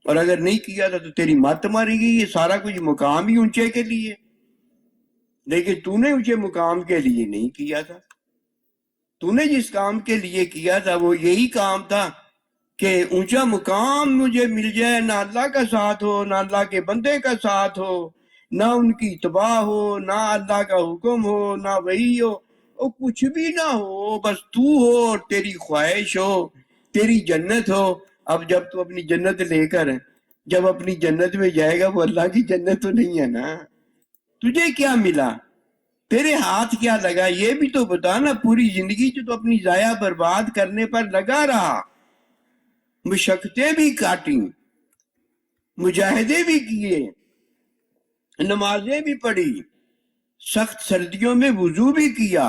اور اگر نہیں کیا تھا تو تیری مت ماری گئی۔ یہ سارا کچھ مقام ہی اونچے کے لیے، لیکن تو نے اونچے مقام کے لیے نہیں کیا تھا۔ تو نے جس کام کے لیے کیا تھا وہ یہی کام تھا کہ اونچا مقام مجھے مل جائے، نہ اللہ کا ساتھ ہو، نہ اللہ کے بندے کا ساتھ ہو، نہ ان کی اتباع ہو، نہ اللہ کا حکم ہو، نہ وہی ہو، اور کچھ بھی نہ ہو، بس تو ہو اور تیری خواہش ہو، تیری جنت ہو۔ اب جب تو اپنی جنت لے کر جب اپنی جنت میں جائے گا، وہ اللہ کی جنت تو نہیں ہے نا۔ تجھے کیا ملا؟ تیرے ہاتھ کیا لگا؟ یہ بھی تو بتا نا۔ پوری زندگی جو تو اپنی ضائع برباد کرنے پر لگا رہا، مشقتیں بھی کاٹیں، مجاہدے بھی کیے، نمازیں بھی پڑھی، سخت سردیوں میں وضو بھی کیا۔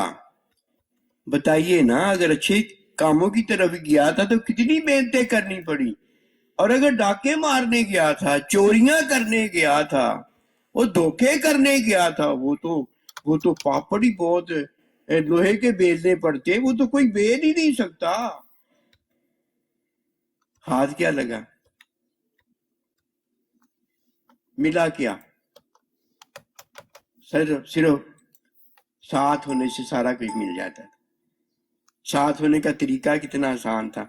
بتائیے نا، اگر اچھے کاموں کی طرف گیا تھا تو کتنی محنتیں کرنی پڑی، اور اگر ڈاکے مارنے گیا تھا، چوریاں کرنے گیا تھا، وہ دھوکے کرنے گیا تھا، وہ تو پاپڑ ہی بہت لوہے کے بیلنے پڑتے، وہ تو کوئی بیل ہی نہیں سکتا۔ ہاتھ کیا لگا؟ ملا کیا؟ صرف ساتھ ہونے سے سارا کچھ مل جاتا ہے۔ ساتھ ہونے کا طریقہ کتنا آسان تھا۔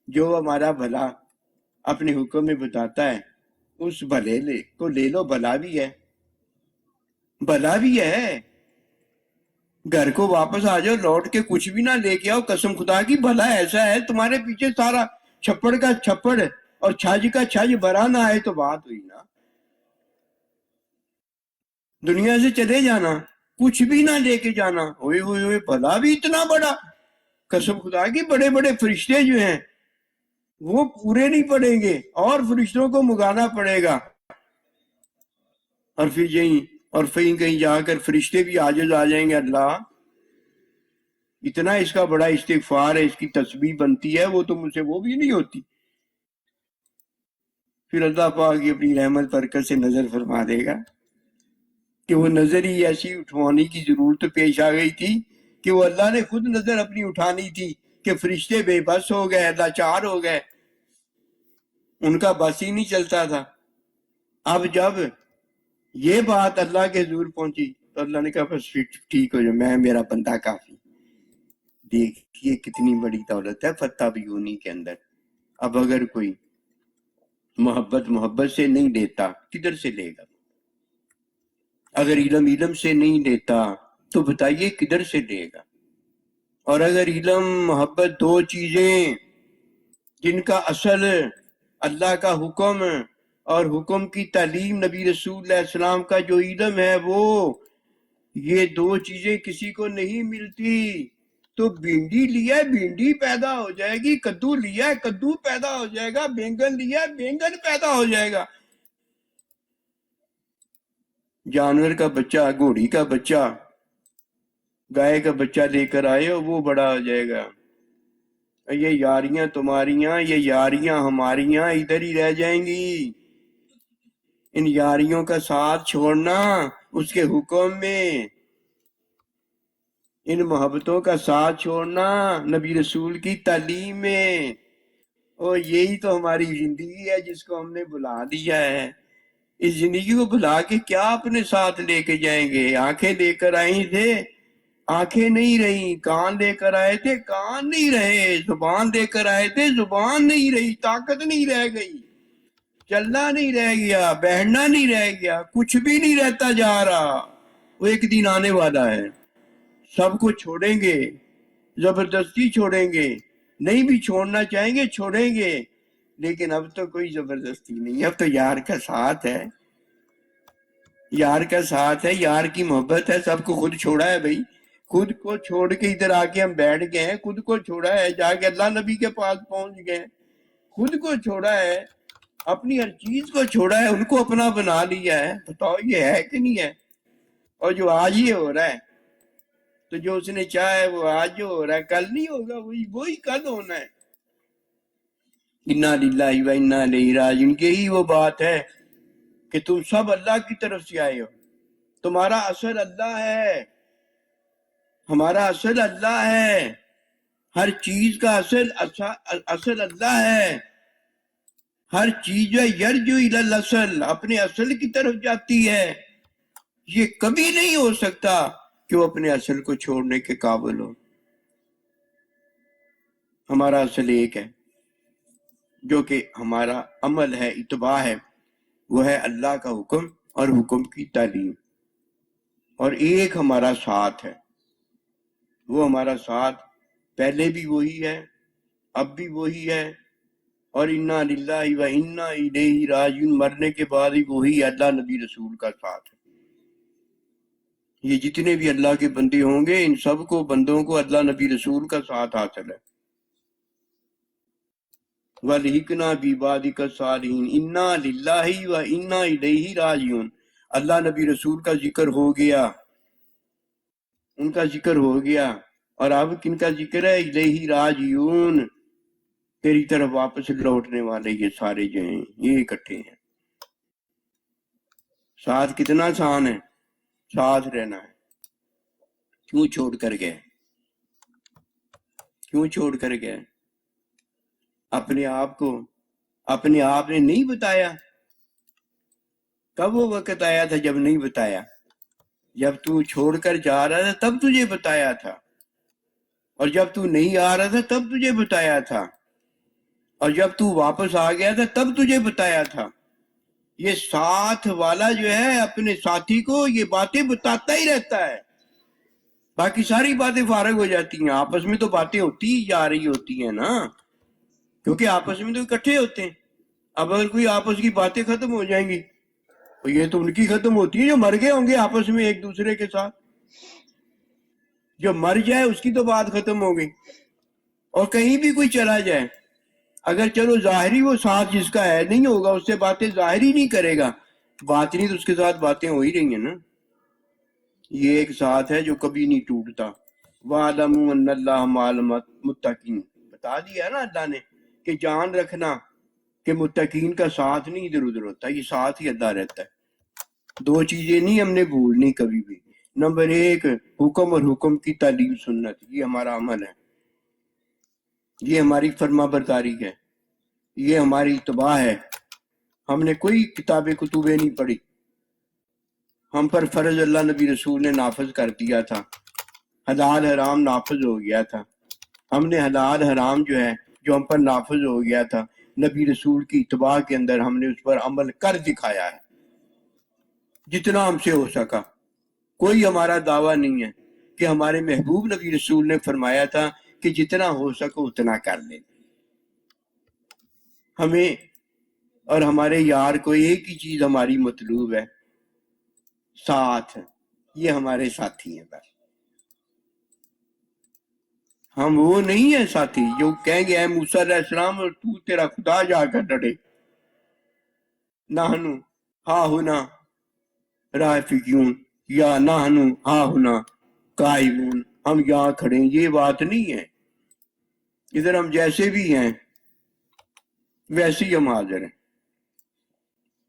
جو ہمارا بھلا اپنے حکم میں بتاتا ہے، اس بھلے کو لے لو، بھلا بھی ہے، بھلا بھی ہے۔ گھر کو واپس آ جاؤ، لوٹ کے کچھ بھی نہ لے کے آؤ، قسم خدا کی بھلا ایسا ہے تمہارے پیچھے سارا چھپڑ کا چھپڑ اور چھج کا چھج بھرا نہ آئے تو بات ہوئی نا۔ دنیا سے چلے جانا، کچھ بھی نہ لے کے جانا، ہوئے ہوئے ہوئے بھلا بھی اتنا بڑا، قسم خدا کی بڑے بڑے فرشتے جو ہیں وہ پورے نہیں پڑیں گے، اور فرشتوں کو منگانا پڑے گا، اور پھر کہیں جا کر فرشتے بھی عاجز آ جائیں گے، اللہ اتنا اس کا بڑا استغفار ہے، اس کی تسبیح بنتی ہے، وہ تو مجھ سے وہ بھی نہیں ہوتی۔ پھر اللہ پاک کی اپنی رحمت برکت سے نظر فرما دے گا کہ وہ نظر ہی ایسی اٹھوانے کی ضرورت پیش آ گئی تھی کہ وہ اللہ نے خود نظر اپنی اٹھانی تھی کہ فرشتے بے بس ہو گئے، لاچار ہو گئے، ان کا بس ہی نہیں چلتا تھا۔ اب جب یہ بات اللہ کے حضور پہنچی تو اللہ نے کہا بس ٹھیک ہو جائے، میرا بندہ کافی۔ دیکھیے کتنی بڑی دولت ہے فتح بیونی کے اندر۔ اب اگر کوئی محبت سے نہیں لیتا، کدھر سے لے گا؟ اگر علم سے نہیں لیتا تو بتائیے کدھر سے لے گا؟ اور اگر علم محبت دو چیزیں جن کا اصل اللہ کا حکم اور حکم کی تعلیم نبی رسول علیہ السلام کا جو علم ہے، وہ یہ دو چیزیں کسی کو نہیں ملتی تو بھنڈی لیا ہے بھنڈی پیدا ہو جائے گی، کدو لیا ہے کدو پیدا ہو جائے گا، بینگن لیا ہے بینگن پیدا ہو جائے گا۔ جانور کا بچہ، گھوڑی کا بچہ، گائے کا بچہ لے کر آئے اور وہ بڑا ہو جائے گا۔ یہ یاریاں تمہاریاں، یہ یاریاں ہماریاں ادھر ہی رہ جائیں گی، ان یاریوں کا ساتھ چھوڑنا اس کے حکم میں، ان محبتوں کا ساتھ چھوڑنا نبی رسول کی تعلیم میں، اور یہی تو ہماری زندگی ہے جس کو ہم نے بھلا دیا ہے۔ اس زندگی کو بھلا کے کیا اپنے ساتھ لے کے جائیں گے؟ آنکھیں لے کر آئی تھے، آنکھیں نہیں رہی، کان لے کر آئے تھے، کان نہیں رہے، زبان لے کر آئے تھے، زبان نہیں رہی، طاقت نہیں رہ گئی، چلنا نہیں رہ گیا، بیٹھنا نہیں رہ گیا، کچھ بھی نہیں رہتا جا رہا۔ وہ ایک دن آنے والا ہے، سب کو چھوڑیں گے، زبردستی چھوڑیں گے، نہیں بھی چھوڑنا چاہیں گے چھوڑیں گے، لیکن اب تو کوئی زبردستی نہیں، اب تو یار کا ساتھ ہے، یار کا ساتھ ہے، یار کی محبت ہے۔ سب کو خود چھوڑا ہے بھائی، خود کو چھوڑ کے ادھر آ کے ہم بیٹھ گئے ہیں، خود کو چھوڑا ہے، جا کے اللہ نبی کے پاس پہنچ گئے ہیں، خود کو چھوڑا ہے، اپنی ہر چیز کو چھوڑا ہے، ان کو اپنا بنا لیا ہے۔ بتاؤ یہ ہے کہ نہیں ہے؟ اور جو آج ہی ہو رہا ہے، تو جو اس نے چاہا ہے وہ آج جو ہو رہا ہے کل نہیں ہوگا، وہی کل ہونا ہے۔ انا للہ و انا الیہ راجعون، یہی وہ بات ہے کہ تم سب اللہ کی طرف سے آئے ہو، تمہارا اصل اللہ ہے، ہمارا اصل اللہ ہے، ہر چیز کا اصل اللہ ہے، ہر چیز جو ہے یرجو الی الاصل، اپنے اصل کی طرف جاتی ہے۔ یہ کبھی نہیں ہو سکتا کہ وہ اپنے اصل کو چھوڑنے کے قابل ہو۔ ہمارا اصل ایک ہے، جو کہ ہمارا عمل ہے، اتباع ہے، وہ ہے اللہ کا حکم اور حکم کی تعلیم، اور ایک ہمارا ساتھ ہے، وہ ہمارا ساتھ پہلے بھی وہی ہے، اب بھی وہی ہے، اور انا للہ و انا الیہ راجعون، مرنے کے بعد بھی وہی اللہ نبی رسول کا ساتھ ہے۔ یہ جتنے بھی اللہ کے بندے ہوں گے، ان سب کو بندوں کو اللہ نبی رسول کا ساتھ حاصل ہے۔ وَلْحِقْنَا بِعِبَادِكَ الصَّالِحِينَ، اِنَّا لِلَّهِ وَإِنَّا إِلَيْهِ راجعون۔ اللہ نبی رسول کا ذکر ہو گیا، ان کا ذکر ہو گیا، اور اب کن کا ذکر ہے؟ الیہ راجعون، تیری طرف واپس لوٹنے والے یہ سارے جو ہیں یہ اکٹھے ہیں۔ ساتھ کتنا آسان ہے، ساتھ رہنا ہے۔ کیوں چھوڑ کر گئے؟ کیوں چھوڑ کر گئے؟ اپنے آپ کو اپنے آپ نے نہیں بتایا۔ کب وہ وقت آیا تھا جب نہیں بتایا؟ جب تو چھوڑ کر جا رہا تھا تب تجھے بتایا تھا، اور جب تو نہیں آ رہا تھا تب تجھے بتایا تھا، اور جب تو واپس آ گیا تھا تب تجھے بتایا تھا۔ یہ ساتھ والا جو ہے اپنے ساتھی کو یہ باتیں بتاتا ہی رہتا ہے، باقی ساری باتیں فارغ ہو جاتی ہیں۔ آپس میں تو باتیں ہوتی ہی جا رہی ہوتی ہیں نا، کیونکہ آپس میں تو اکٹھے ہوتے ہیں۔ اب اگر کوئی آپس کی باتیں ختم ہو جائیں گی تو یہ تو ان کی ختم ہوتی ہے جو مر گئے ہوں گے آپس میں ایک دوسرے کے ساتھ۔ جو مر جائے اس کی تو بات ختم ہو گئی، اور کہیں بھی کوئی چلا جائے، اگر چلو ظاہری وہ ساتھ جس کا ہے نہیں ہوگا، اس سے باتیں ظاہری نہیں کرے گا، باطنی تو اس کے ساتھ باتیں ہو ہی رہی ہیں نا۔ یہ ایک ساتھ ہے جو کبھی نہیں ٹوٹتا۔ وَاعْلَمُوا أَنَّ اللَّهَ مَعَ الْمُتَّقِينَ، بتا دیا نا اللہ نے کہ جان رکھنا کہ متقین کا ساتھ نہیں ادھر ادھر ہوتا، یہ ساتھ ہی اللہ رہتا ہے۔ دو چیزیں نہیں ہم نے بھولنی کبھی بھی۔ نمبر ایک، حکم اور حکم کی تعلیم سنت، یہ ہمارا عمل ہے، یہ ہماری فرما برداری ہے، یہ ہماری اتباع ہے۔ ہم نے کوئی کتابیں کتبیں نہیں پڑھی، ہم پر فرض اللہ نبی رسول نے نافذ کر دیا تھا، حلال حرام نافذ ہو گیا تھا۔ ہم نے حلال حرام جو ہے جو ہم پر نافذ ہو گیا تھا، نبی رسول کی اتباع کے اندر ہم نے اس پر عمل کر دکھایا ہے جتنا ہم سے ہو سکا۔ کوئی ہمارا دعویٰ نہیں ہے کہ ہمارے محبوب نبی رسول نے فرمایا تھا کہ جتنا ہو سکو اتنا کر لیں۔ ہمیں اور ہمارے یار کو ایک ہی چیز ہماری مطلوب ہے، ساتھ۔ یہ ہمارے ساتھی ہیں بس، ہم وہ نہیں ہیں ساتھی جو کہیں گے اے موسیٰ علیہ السلام اور تو تیرا خدا جا کر ڈٹے۔ نحنو ہا ہنا رافقون یا نحنو ہا ہنا قائمون، ہم یہاں کھڑے ہیں، یہ بات نہیں ہے۔ ادھر ہم جیسے بھی ہیں ویسے ہی ہم حاضر ہیں،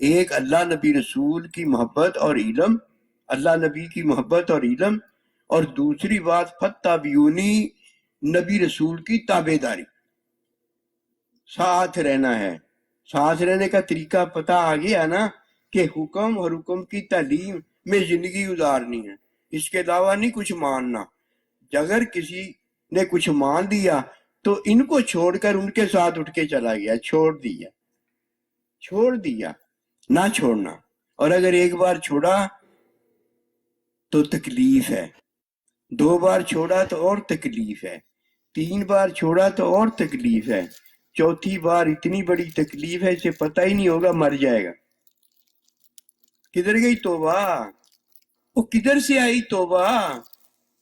ایک اللہ نبی رسول کی محبت اور علم، اللہ نبی کی محبت اور علم، اور دوسری بات فتابیونی، نبی رسول کی تابع داری، ساتھ رہنا ہے۔ ساتھ رہنے کا طریقہ پتہ آ گیا نا کہ حکم اور حکم کی تعلیم میں زندگی گزارنی ہے، اس کے علاوہ نہیں کچھ ماننا۔ اگر کسی نے کچھ مان لیا تو ان کو چھوڑ کر ان کے ساتھ اٹھ کے چلا گیا، چھوڑ دیا، نہ چھوڑنا۔ اور اگر ایک بار چھوڑا تو تکلیف ہے، 2 بار چھوڑا تو اور تکلیف ہے، 3 بار چھوڑا تو اور تکلیف ہے، 4تھی بار اتنی بڑی تکلیف ہے اسے پتہ ہی نہیں ہوگا، مر جائے گا۔ کدھر گئی توبہ؟ وہ کدھر سے آئی توبہ؟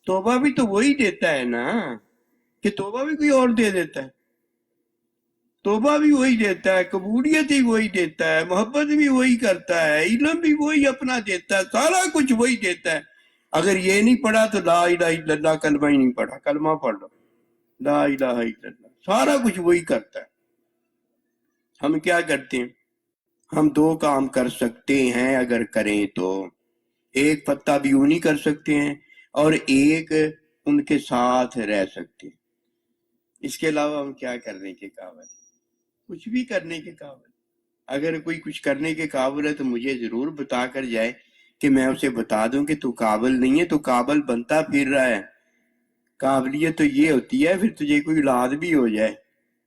توبہ بھی تو وہی دیتا ہے نا، کہ توبہ بھی کوئی اور دے دیتا ہے؟ توبہ بھی وہی دیتا ہے، قبولیت بھی وہی دیتا ہے، محبت بھی وہی کرتا ہے، علم بھی وہی اپنا دیتا ہے، سارا کچھ وہی دیتا ہے۔ اگر یہ نہیں پڑھا تو لا الہ الا اللہ کلمہ ہی نہیں پڑھا، کلمہ پڑھ لو، لا الہ الا اللہ، سارا کچھ وہی کرتا ہے۔ ہم کیا کرتے ہیں؟ ہم 2 کام کر سکتے ہیں اگر کریں تو، ایک پتہ بھی نہیں کر سکتے ہیں اور ایک ان کے ساتھ رہ سکتے ہیں۔ اس کے علاوہ ہم کیا کرنے کے قابل؟ کچھ بھی کرنے کے قابل۔ اگر کوئی کچھ کرنے کے قابل ہے تو مجھے ضرور بتا کر جائے کہ میں اسے بتا دوں کہ تو قابل نہیں ہے، تو قابل بنتا پھر رہا ہے۔ قابلیت تو یہ ہوتی ہے پھر تجھے کوئی اولاد بھی ہو جائے،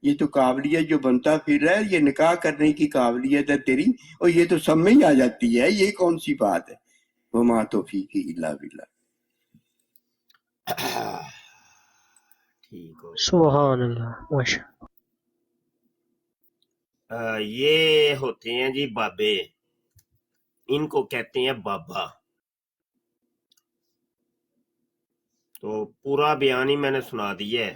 یہ تو قابلیت جو بنتا پھر رہا ہے، یہ نکاح کرنے کی قابلیت ہے تیری، اور یہ تو سب میں ہی آ جاتی ہے، یہ کون سی بات ہے؟ وما توفیقی الا باللہ۔ ٹھیک ہو سبحان اللہ، ماشاء یہ ہوتے ہیں جی بابے، ان کو کہتے ہیں بابا۔ تو پورا بیان ہی میں نے سنا دیا ہے،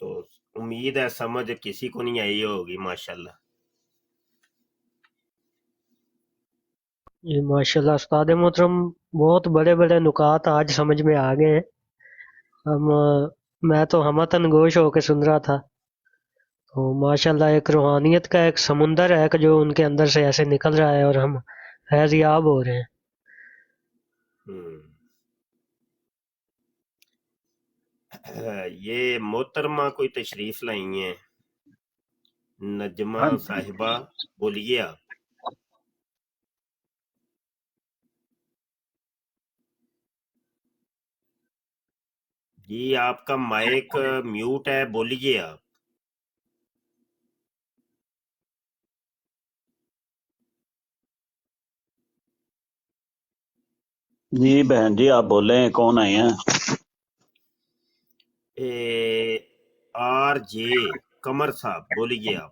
تو امید ہے سمجھ کسی کو نہیں آئی ہوگی ماشاءاللہ۔ جی ماشاء اللہ استاد محترم، بہت بڑے بڑے نکات آج سمجھ میں آ گئے ہیں۔ میں تو ہمتن گوش ہو کے سن رہا تھا، تو ماشاء اللہ ایک روحانیت کا ایک سمندر ہے کہ جو ان کے اندر سے ایسے نکل رہا ہے اور ہم فیض یاب ہو رہے ہیں۔ یہ محترمہ کوئی تشریف لائی ہیں، نجمہ صاحبہ، بولیے آپ۔ جی آپ کا مائک میوٹ ہے، بولیے آپ۔ جی بہن جی آپ بول رہے ہیں، کون آئے ہیں؟ آر جے قمر صاحب، بولیے آپ۔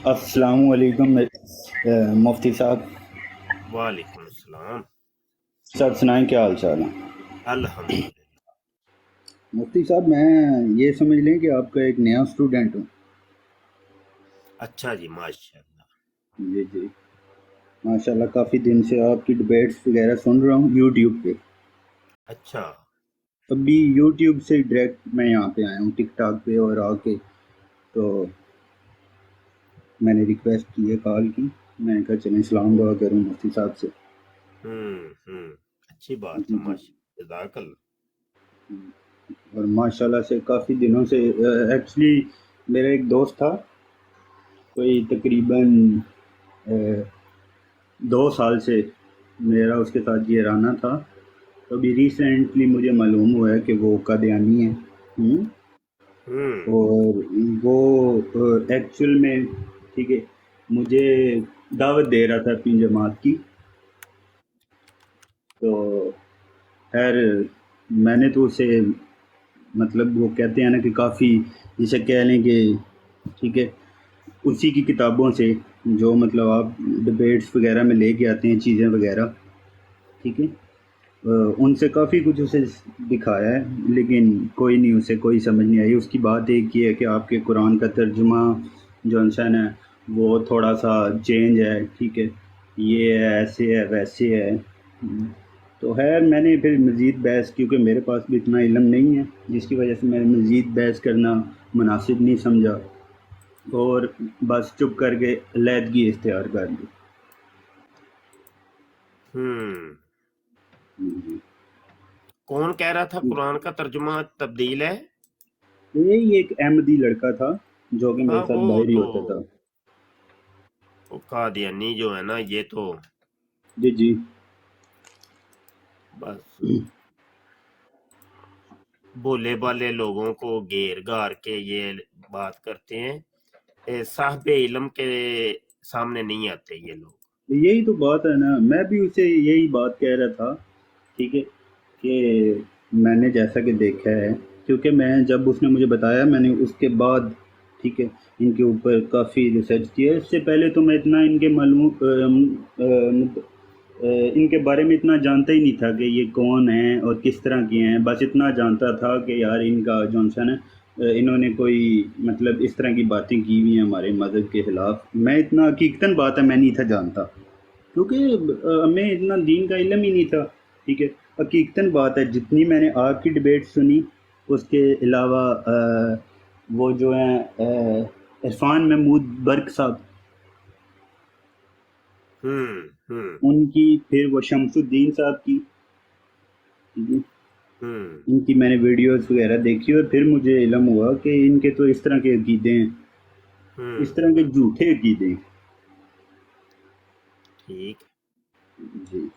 السلام علیکم مفتی صاحب، وعلیکم السلام، سب سنائیں کیا حال چال ہے؟ الحمدللہ۔ مفتی صاحب میں یہ سمجھ لیں کہ آپ کا ایک نیا اسٹوڈنٹ ہوں۔ اچھا جی، ماشاءاللہ۔ جی جی ماشاء اللہ، کافی دن سے آپ کی ڈبیٹس وغیرہ سن رہا ہوں یوٹیوب پہ۔ اچھا، ابھی یوٹیوب سے ڈائریکٹ میں یہاں پہ آیا ہوں ٹک ٹاک پہ، اور آ کے تو میں نے ریکویسٹ کی ہے، کال کی، میں نے کہا چلیں سلام دعا کروں مفتی صاحب سے۔ اچھی بات جی ہے، جی، ماشاءاللہ، جزاک اللہ۔ اور ماشاءاللہ سے کافی دنوں سے ایکچولی میرا ایک دوست تھا، کوئی تقریباً 2 سال سے میرا اس کے ساتھ یہ رہنا تھا، تو ابھی ریسنٹلی مجھے معلوم ہوا ہے کہ وہ قادیانی ہے، اور وہ ایکچوئل میں ٹھیک ہے مجھے دعوت دے رہا تھا اپنی جماعت کی، تو خیر میں نے تو اسے مطلب وہ کہتے ہیں نا کہ کافی جسے کہہ لیں کہ ٹھیک ہے اسی کی کتابوں سے جو مطلب آپ ڈبیٹس وغیرہ میں لے کے آتے ہیں چیزیں وغیرہ، ٹھیک ہے ان سے کافی کچھ اسے دکھایا ہے، لیکن کوئی نہیں، اسے کوئی سمجھ نہیں آئی۔ اس کی بات ایک یہ ہے کہ آپ کے قرآن کا ترجمہ جو انسان ہے وہ تھوڑا سا چینج ہے، ٹھیک ہے یہ ہے، ایسے ہے ویسے ہے، تو خیر میں نے پھر مزید بحث، کیونکہ میرے پاس بھی اتنا علم نہیں ہے جس کی وجہ سے میں نے مزید بحث کرنا مناسب نہیں سمجھا، اور بس چپ کر کے علیحدگی اختیار کر لی. جی. کون کہہ رہا تھا قرآن کا ترجمہ تبدیل ہے؟ یہی ایک احمدی لڑکا تھا جو کہ میرے ہاں ساتھ وہ باہر ہی تو ہوتا تھا. وہ قادیانی جو ہے نا یہ تو جی جی. بس بولے بالے لوگوں کو گیر گار کے یہ بات کرتے ہیں، صاحب علم کے سامنے نہیں آتے یہ لوگ. یہی تو بات ہے نا، میں بھی اسے یہی بات کہہ رہا تھا، ٹھیک ہے، کہ میں نے جیسا کہ دیکھا ہے، کیونکہ میں جب اس نے مجھے بتایا میں نے اس کے بعد ٹھیک ہے ان کے اوپر کافی ریسرچ کیا. اس سے پہلے تو میں اتنا ان کے ان کے بارے میں اتنا جانتا ہی نہیں تھا کہ یہ کون ہیں اور کس طرح کے ہیں. بس اتنا جانتا تھا کہ یار ان کا جانسن ہے، انہوں نے کوئی مطلب اس طرح کی باتیں کی ہوئی ہیں ہمارے مذہب کے خلاف. میں اتنا حقیقتاً بات ہے میں نہیں تھا جانتا، کیونکہ ہمیں اتنا دین کا علم ہی نہیں تھا. ٹھیک ہے، حقیقتاً بات ہے جتنی میں نے آپ کی ڈبیٹ سنی، اس کے علاوہ وہ جو ہیں عرفان محمود برق صاحب، ان کی، پھر وہ شمس الدین صاحب کی، ٹھیک ہے، ان کی میں نے ویڈیوز وغیرہ دیکھی اور پھر مجھے علم ہوا کہ ان کے تو اس طرح کے عقیدے ہیں، اس طرح کے جھوٹے عقیدے ہیں. ٹھیک. جی.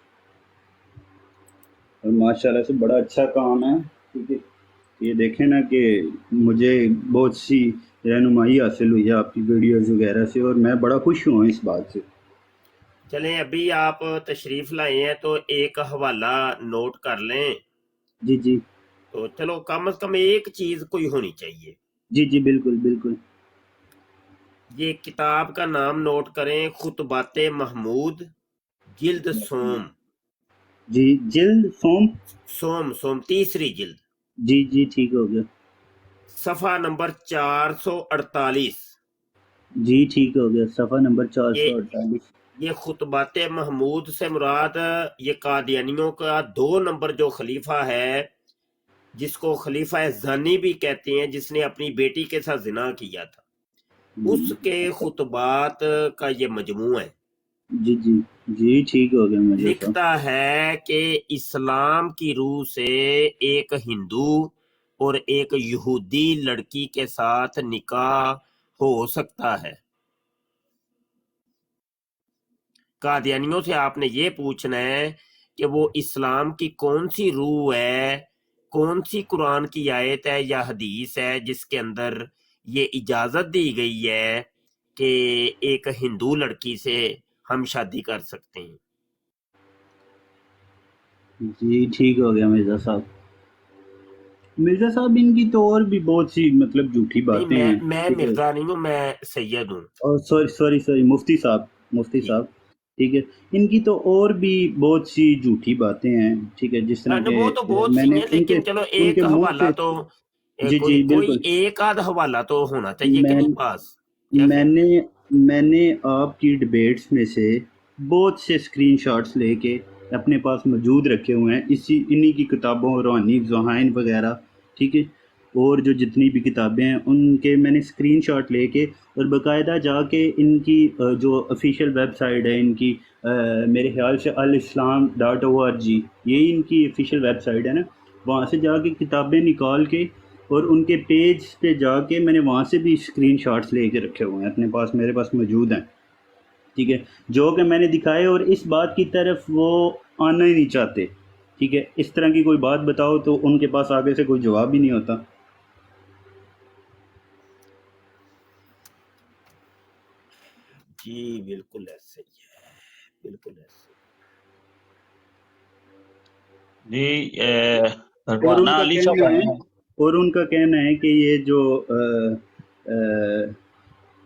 اور ماشاء اللہ سے بڑا اچھا کام ہے. ٹھیک ہے، یہ دیکھیں نا کہ مجھے بہت سی رہنمائی حاصل ہوئی ہے آپ کی ویڈیوز وغیرہ سے، اور میں بڑا خوش ہوا اس بات سے. چلیں ابھی آپ تشریف لائے ہیں تو ایک حوالہ نوٹ کر لیں. جی جی تو چلو کم از کم ایک چیز کوئی ہونی چاہیے. جی جی بالکل بالکل. یہ کتاب کا نام نوٹ کریں، خطبات محمود، جلد سوم. جی جلد سوم تیسری جلد، جی جی ٹھیک ہو گیا. صفحہ نمبر 448. جی ٹھیک ہو گیا، صفحہ نمبر یہ 448. یہ خطبات محمود سے مراد یہ قادیانیوں کا 2 نمبر جو خلیفہ ہے، جس کو خلیفہ زانی بھی کہتے ہیں، جس نے اپنی بیٹی کے ساتھ زنا کیا تھا، اس کے خطبات کا یہ مجموعہ ہے. جی جی جی ٹھیک ہو گیا مرزا صاحب. لکھتا ہے کہ اسلام کی روح سے ایک ہندو اور ایک یہودی لڑکی کے ساتھ نکاح ہو سکتا ہے. قادیانیوں سے آپ نے یہ پوچھنا ہے کہ وہ اسلام کی کون سی روح ہے، کون سی قرآن کی آیت ہے یا حدیث ہے جس کے اندر یہ اجازت دی گئی ہے کہ ایک ہندو لڑکی سے ہم شادی کر سکتے ہیں. جی ٹھیک ہو گیا مرزا صاحب. مرزا صاحب ان کی تو اور بھی بہت سی مطلب جھوٹی نہیں، باتیں ہیں. میں ٹھیک ہے، مرزا نہیں ہوں، میں سید ہوں. اور سوری مفتی جی صاحب، ٹھیک ہے، ان کی تو اور بھی بہت سی جھوٹی باتیں ہیں. ٹھیک ہے، جس طرح کہ وہ تو بہت میں سی نے ہیں، ان کے لیکن چلو ان کے ایک منہ حوالہ سے، تو جی کوئی جی کوئی بالکل. ایک آدھ حوالہ تو ہونا چاہیے کہ میں نہیں پاس. کیا میں خیال؟ نے آپ کی ڈبیٹس میں سے بہت سے اسکرین شاٹس لے کے اپنے پاس موجود رکھے ہوئے ہیں، انہی کی کتابوں، روحانی ذہائن وغیرہ، ٹھیک ہے، اور جو جتنی بھی کتابیں ہیں ان کے میں نے اسکرین شاٹ لے کے اور باقاعدہ جا کے ان کی جو آفیشیل ویب سائٹ ہے ان کی، میرے خیال سے alislam.org، یہی ان کی آفیشیل ویب سائٹ ہے نا، وہاں سے جا کے کتابیں نکال کے اور ان کے پیج پہ جا کے میں نے وہاں سے بھی اسکرین شاٹس لے کے رکھے ہوئے ہیں اپنے پاس، میرے پاس موجود ہیں. ٹھیک ہے، جو کہ میں نے دکھائے، اور اس بات کی طرف وہ آنا ہی نہیں چاہتے. ٹھیک ہے، اس طرح کی کوئی بات بتاؤ تو ان کے پاس آگے سے کوئی جواب ہی نہیں ہوتا. جی بالکل ایسے ہی ہے، بالکل ایسے. جی اور ان رانا کا علی صاحب کہنا آئے ہے ہیں. اور ان کا کہنا ہے کہ یہ جو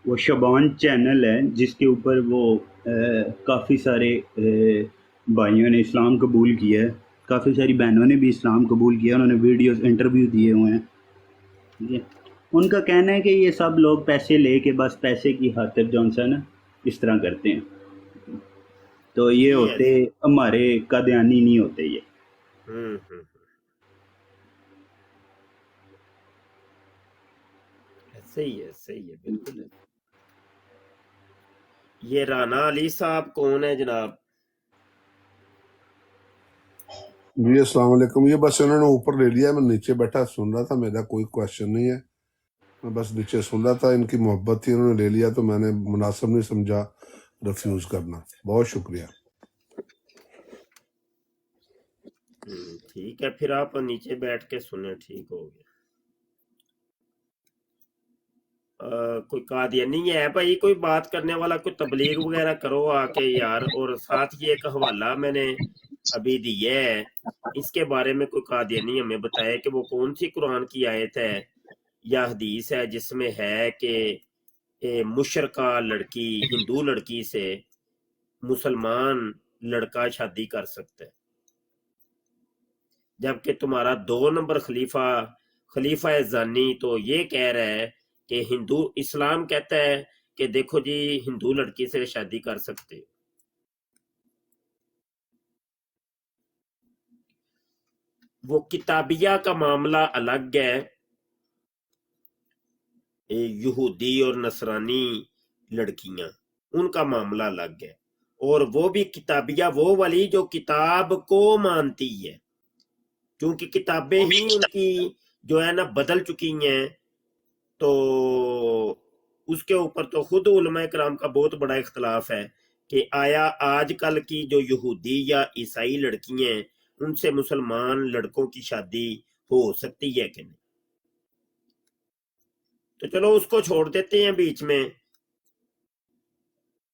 وہ شبان چینل ہے جس کے اوپر وہ کافی سارے بھائیوں نے اسلام قبول کیا ہے، کافی ساری بہنوں نے بھی اسلام قبول کیا، انہوں نے ویڈیوز انٹرویو دیے ہوئے ہیں. ٹھیک ہے، ان کا کہنا ہے کہ یہ سب لوگ پیسے لے کے بس پیسے کی خاطر جو ہے نا اس طرح کرتے ہیں. تو یہ جی ہوتے ایسے. ہمارے قادیانی نہیں ہوتے یہ. ایسے ہی ہے، صحیح ہے، بالکل ہے. یہ رانا علی صاحب کون ہے جناب؟ جی السلام علیکم. یہ بس انہوں نے اوپر لے لیا, میں نیچے بیٹھا سن رہا تھا, میرا کوئی کوشچن نہیں ہے, میں بس نیچے سن رہا تھا. ان کی محبت تھی, انہوں نے لے لیا تو میں نے مناسب نہیں سمجھا ریفیوز کرنا. بہت شکریہ. ٹھیک ہے, پھر آپ نیچے بیٹھ کے سنیں, ٹھیک ہو گیا. کوئی قادیانی ہے بھائی, کوئی بات کرنے والا, کوئی تبلیغ وغیرہ کرو آ کے یار. اور ساتھ یہ ایک حوالہ میں نے ابھی دیا ہے, اس کے بارے میں کوئی قادیانی ہمیں بتائے کہ وہ کون سی قرآن کی آیت ہے یا حدیث ہے جس میں ہے کہ مشرکہ لڑکی ہندو لڑکی سے مسلمان لڑکا شادی کر سکتا ہے, جبکہ تمہارا 2 نمبر خلیفہ زانی تو یہ کہہ رہا ہے کہ اسلام کہتا ہے کہ دیکھو جی ہندو لڑکی سے شادی کر سکتے ہو. وہ کتابیہ کا معاملہ الگ ہے, یہودی اور نصرانی لڑکیاں ان کا معاملہ الگ ہے, اور وہ بھی کتابیہ وہ والی جو کتاب کو مانتی ہے, کیونکہ کتابیں ہی ان کی جو ہے نا بدل چکی ہیں. تو اس کے اوپر تو خود علماء کرام کا بہت بڑا اختلاف ہے کہ آیا آج کل کی جو یہودی یا عیسائی لڑکیاں ہیں ان سے مسلمان لڑکوں کی شادی ہو سکتی ہے کہ نہیں. تو چلو اس کو چھوڑ دیتے ہیں بیچ میں.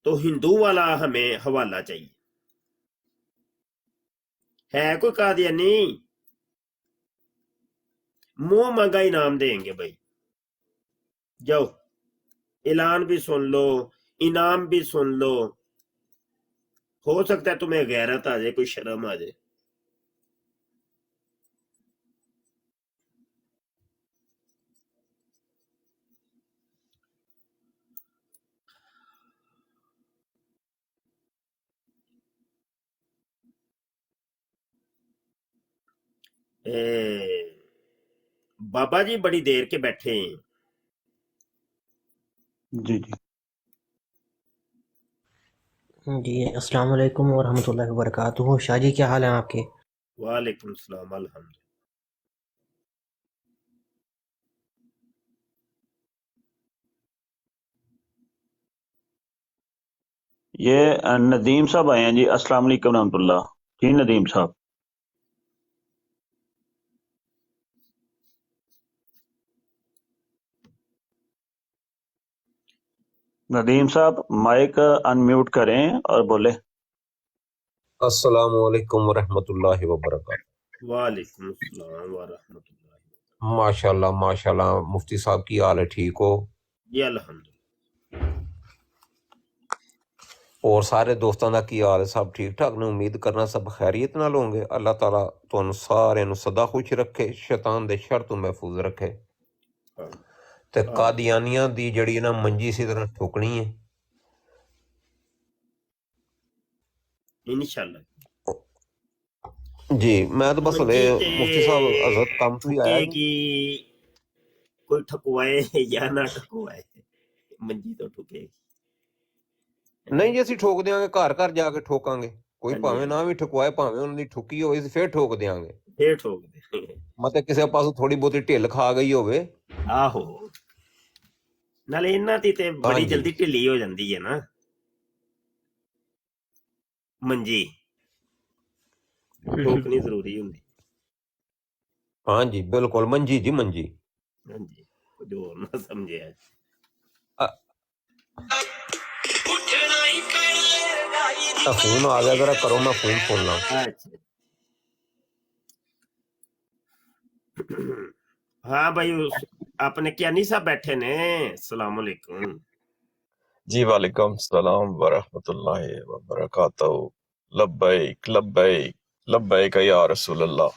تو ہندو والا ہمیں حوالہ چاہیے. ہے کوئی قادیانی؟ منہ مانگا انعام دیں گے بھائی, جاؤ اعلان بھی سن لو, انعام بھی سن لو. ہو سکتا ہے تمہیں غیرت آ جائے, کوئی شرم آ جائے. بابا جی بڑی دیر کے بیٹھے ہیں. جی جی جی السلام علیکم ورحمۃ اللہ وبرکاتہ. شاہ جی کیا حال ہیں آپ کے؟ وعلیکم السلام, الحمد. یہ ندیم صاحب آئے ہیں جی. السلام علیکم ورحمۃ اللہ. جی ندیم صاحب. ندیم صاحب مائک ان میوٹ کریں اور بولے. السلام علیکم ورحمۃ اللہ وبرکاتہ. وعلیکم السلام ورحمۃ اللہ. ماشاءاللہ ماشاءاللہ. مفتی صاحب کی حال ہے, ٹھیک ہو؟ جی الحمد. اور سارے دوستاں دا کی حال ہے؟ سب ٹھیک ٹھاک نے؟ امید کرنا سب خیریت نال ہوں گے. اللہ تعالیٰ تانوں سارے نو سدا خوش رکھے, شیطان دے شر تو محفوظ رکھے. تے قادیانیاں دی جڑی نا منجی سی طرح ٹھوکنی ہے انشاءاللہ. جی. میں تو بس منجی تے مفتی صاحب حضرت کام سے ٹھکے آیا گی, کوئی ٹھکوائے یا نہ ٹھکوائے, منجی تو ٹھکے گی. نہیں جی, اسی ٹھوک دیاں گے, گھر گھر جا کے ٹھوکاں گے. کوئی ہاں جی, پاویں نہ بھی ٹھکوائے, پاویں انہوں نے ٹھکی ہوئے پھر ٹھوک دیاں گے. پھر ٹھوک دے. مطلب کسی پاسوں تھوڑی بہتی ڈھل کھا گئی ہوئے. آہو, نالے انہاں دی تے ہاں بڑی جی جلدی ڈھلی ہو جاندی ہے نا منجی, ٹھوکنی ضروری ہوندی. ہاں جی بالکل, منجی جی منجی. ہاں جی, کچھ اور نہ سمجھے. فون آ گیا, ذرا کرو میں فون سن لا. اچھا ہاں بھائی, اپنے کیا نہیں صاحب بیٹھے نے. السلام علیکم. جی وعلیکم السلام ورحمۃ اللہ وبرکاتہ. لبیک لبیک لبیک یا رسول اللہ.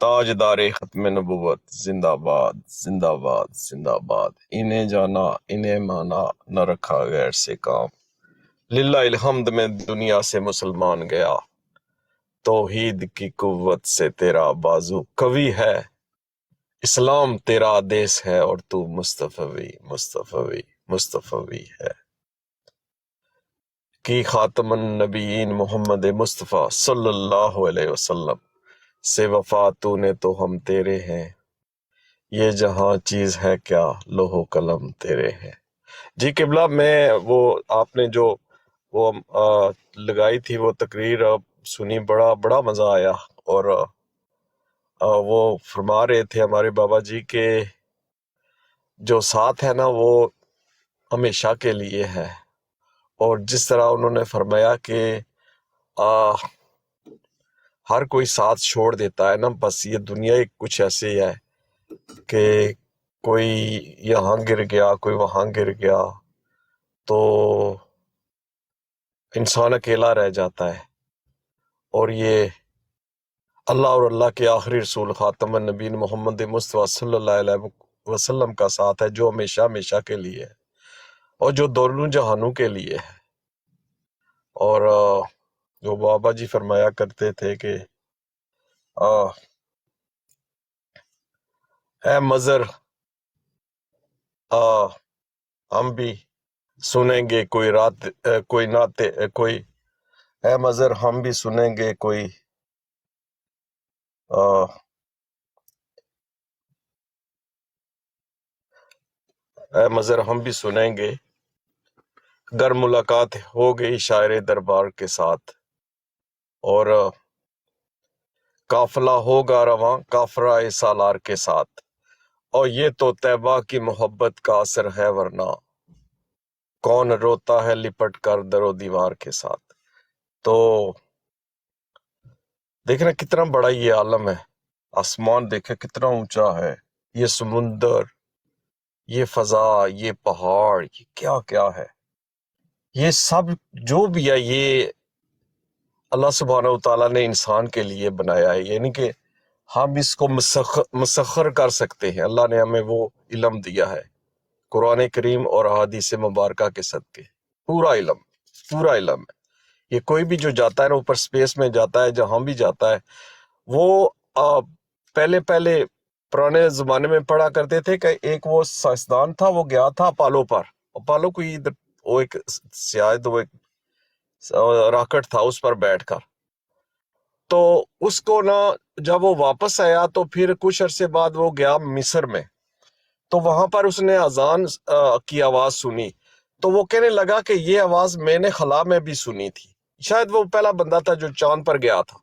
تاجدار ختم نبوت زندہ باد زندہ باد زندہ باد. انہیں جانا انہیں مانا, نہ رکھا غیر سے کام. للہ الحمد میں دنیا سے مسلمان گیا, توحید کی قوت سے تیرا بازو قوی ہے. اسلام تیرا دیس ہے اور تو مصطفی مصطفی مصطفی ہے. کی خاتم النبیین محمد مصطفیٰ صلی اللہ علیہ وسلم سے وفا تو نے تو ہم تیرے ہیں، یہ جہاں چیز ہے کیا لوح و قلم تیرے ہیں۔ جی قبلہ، میں وہ آپ نے جو وہ لگائی تھی وہ تقریر سنی، بڑا مزہ آیا، اور وہ فرما رہے تھے ہمارے بابا جی کہ جو ساتھ ہے نا وہ ہمیشہ کے لیے ہے، اور جس طرح انہوں نے فرمایا کہ ہر کوئی ساتھ چھوڑ دیتا ہے نا، بس یہ دنیا ایک کچھ ایسے ہے کہ کوئی یہاں گر گیا، کوئی وہاں گر گیا، تو انسان اکیلا رہ جاتا ہے، اور یہ اللہ اور اللہ کے آخری رسول خاتم النبیین محمد مصطفیٰ صلی اللہ علیہ وسلم کا ساتھ ہے، جو ہمیشہ کے لیے ہے، اور جو دونوں جہانوں کے لیے ہے۔ اور جو بابا جی فرمایا کرتے تھے کہ اے مظہر ہم بھی سنیں گے کوئی ناتے، کوئی اے مظہر ہم بھی سنیں گے کوئی اے مظہر ہم بھی سنیں گے گر ملاقات ہو گئی شاعر دربار کے ساتھ، اور قافلہ ہوگا رواں کافرہ سالار کے ساتھ، اور یہ تو طیبہ کی محبت کا اثر ہے، ورنہ کون روتا ہے لپٹ کر در و دیوار کے ساتھ۔ تو دیکھنا کتنا بڑا یہ عالم ہے، آسمان دیکھے کتنا اونچا ہے، یہ سمندر، یہ فضا، یہ پہاڑ، یہ کیا کیا ہے، یہ سب جو بھی ہے یہ اللہ سبحانہ وتعالیٰ نے انسان کے لیے بنایا ہے، یعنی کہ ہم اس کو مسخر کر سکتے ہیں۔ اللہ نے ہمیں وہ علم دیا ہے قرآن کریم اور احادیث مبارکہ کے صدقے، پورا علم ہے۔ یہ کوئی بھی جو جاتا ہے نا اوپر سپیس میں جاتا ہے، جہاں بھی جاتا ہے، وہ پہلے پرانے زمانے میں پڑھا کرتے تھے کہ ایک وہ سائنسدان تھا، وہ گیا تھا اپالو پر، اپالو کوئی وہ ایک شاید وہ ایک راکٹ تھا، اس پر بیٹھ کر، تو اس کو نا جب وہ واپس آیا تو پھر کچھ عرصے بعد وہ گیا مصر میں، تو وہاں پر اس نے اذان کی آواز سنی، تو وہ کہنے لگا کہ یہ آواز میں نے خلا میں بھی سنی تھی، شاید وہ پہلا بندہ تھا جو چاند پر گیا تھا۔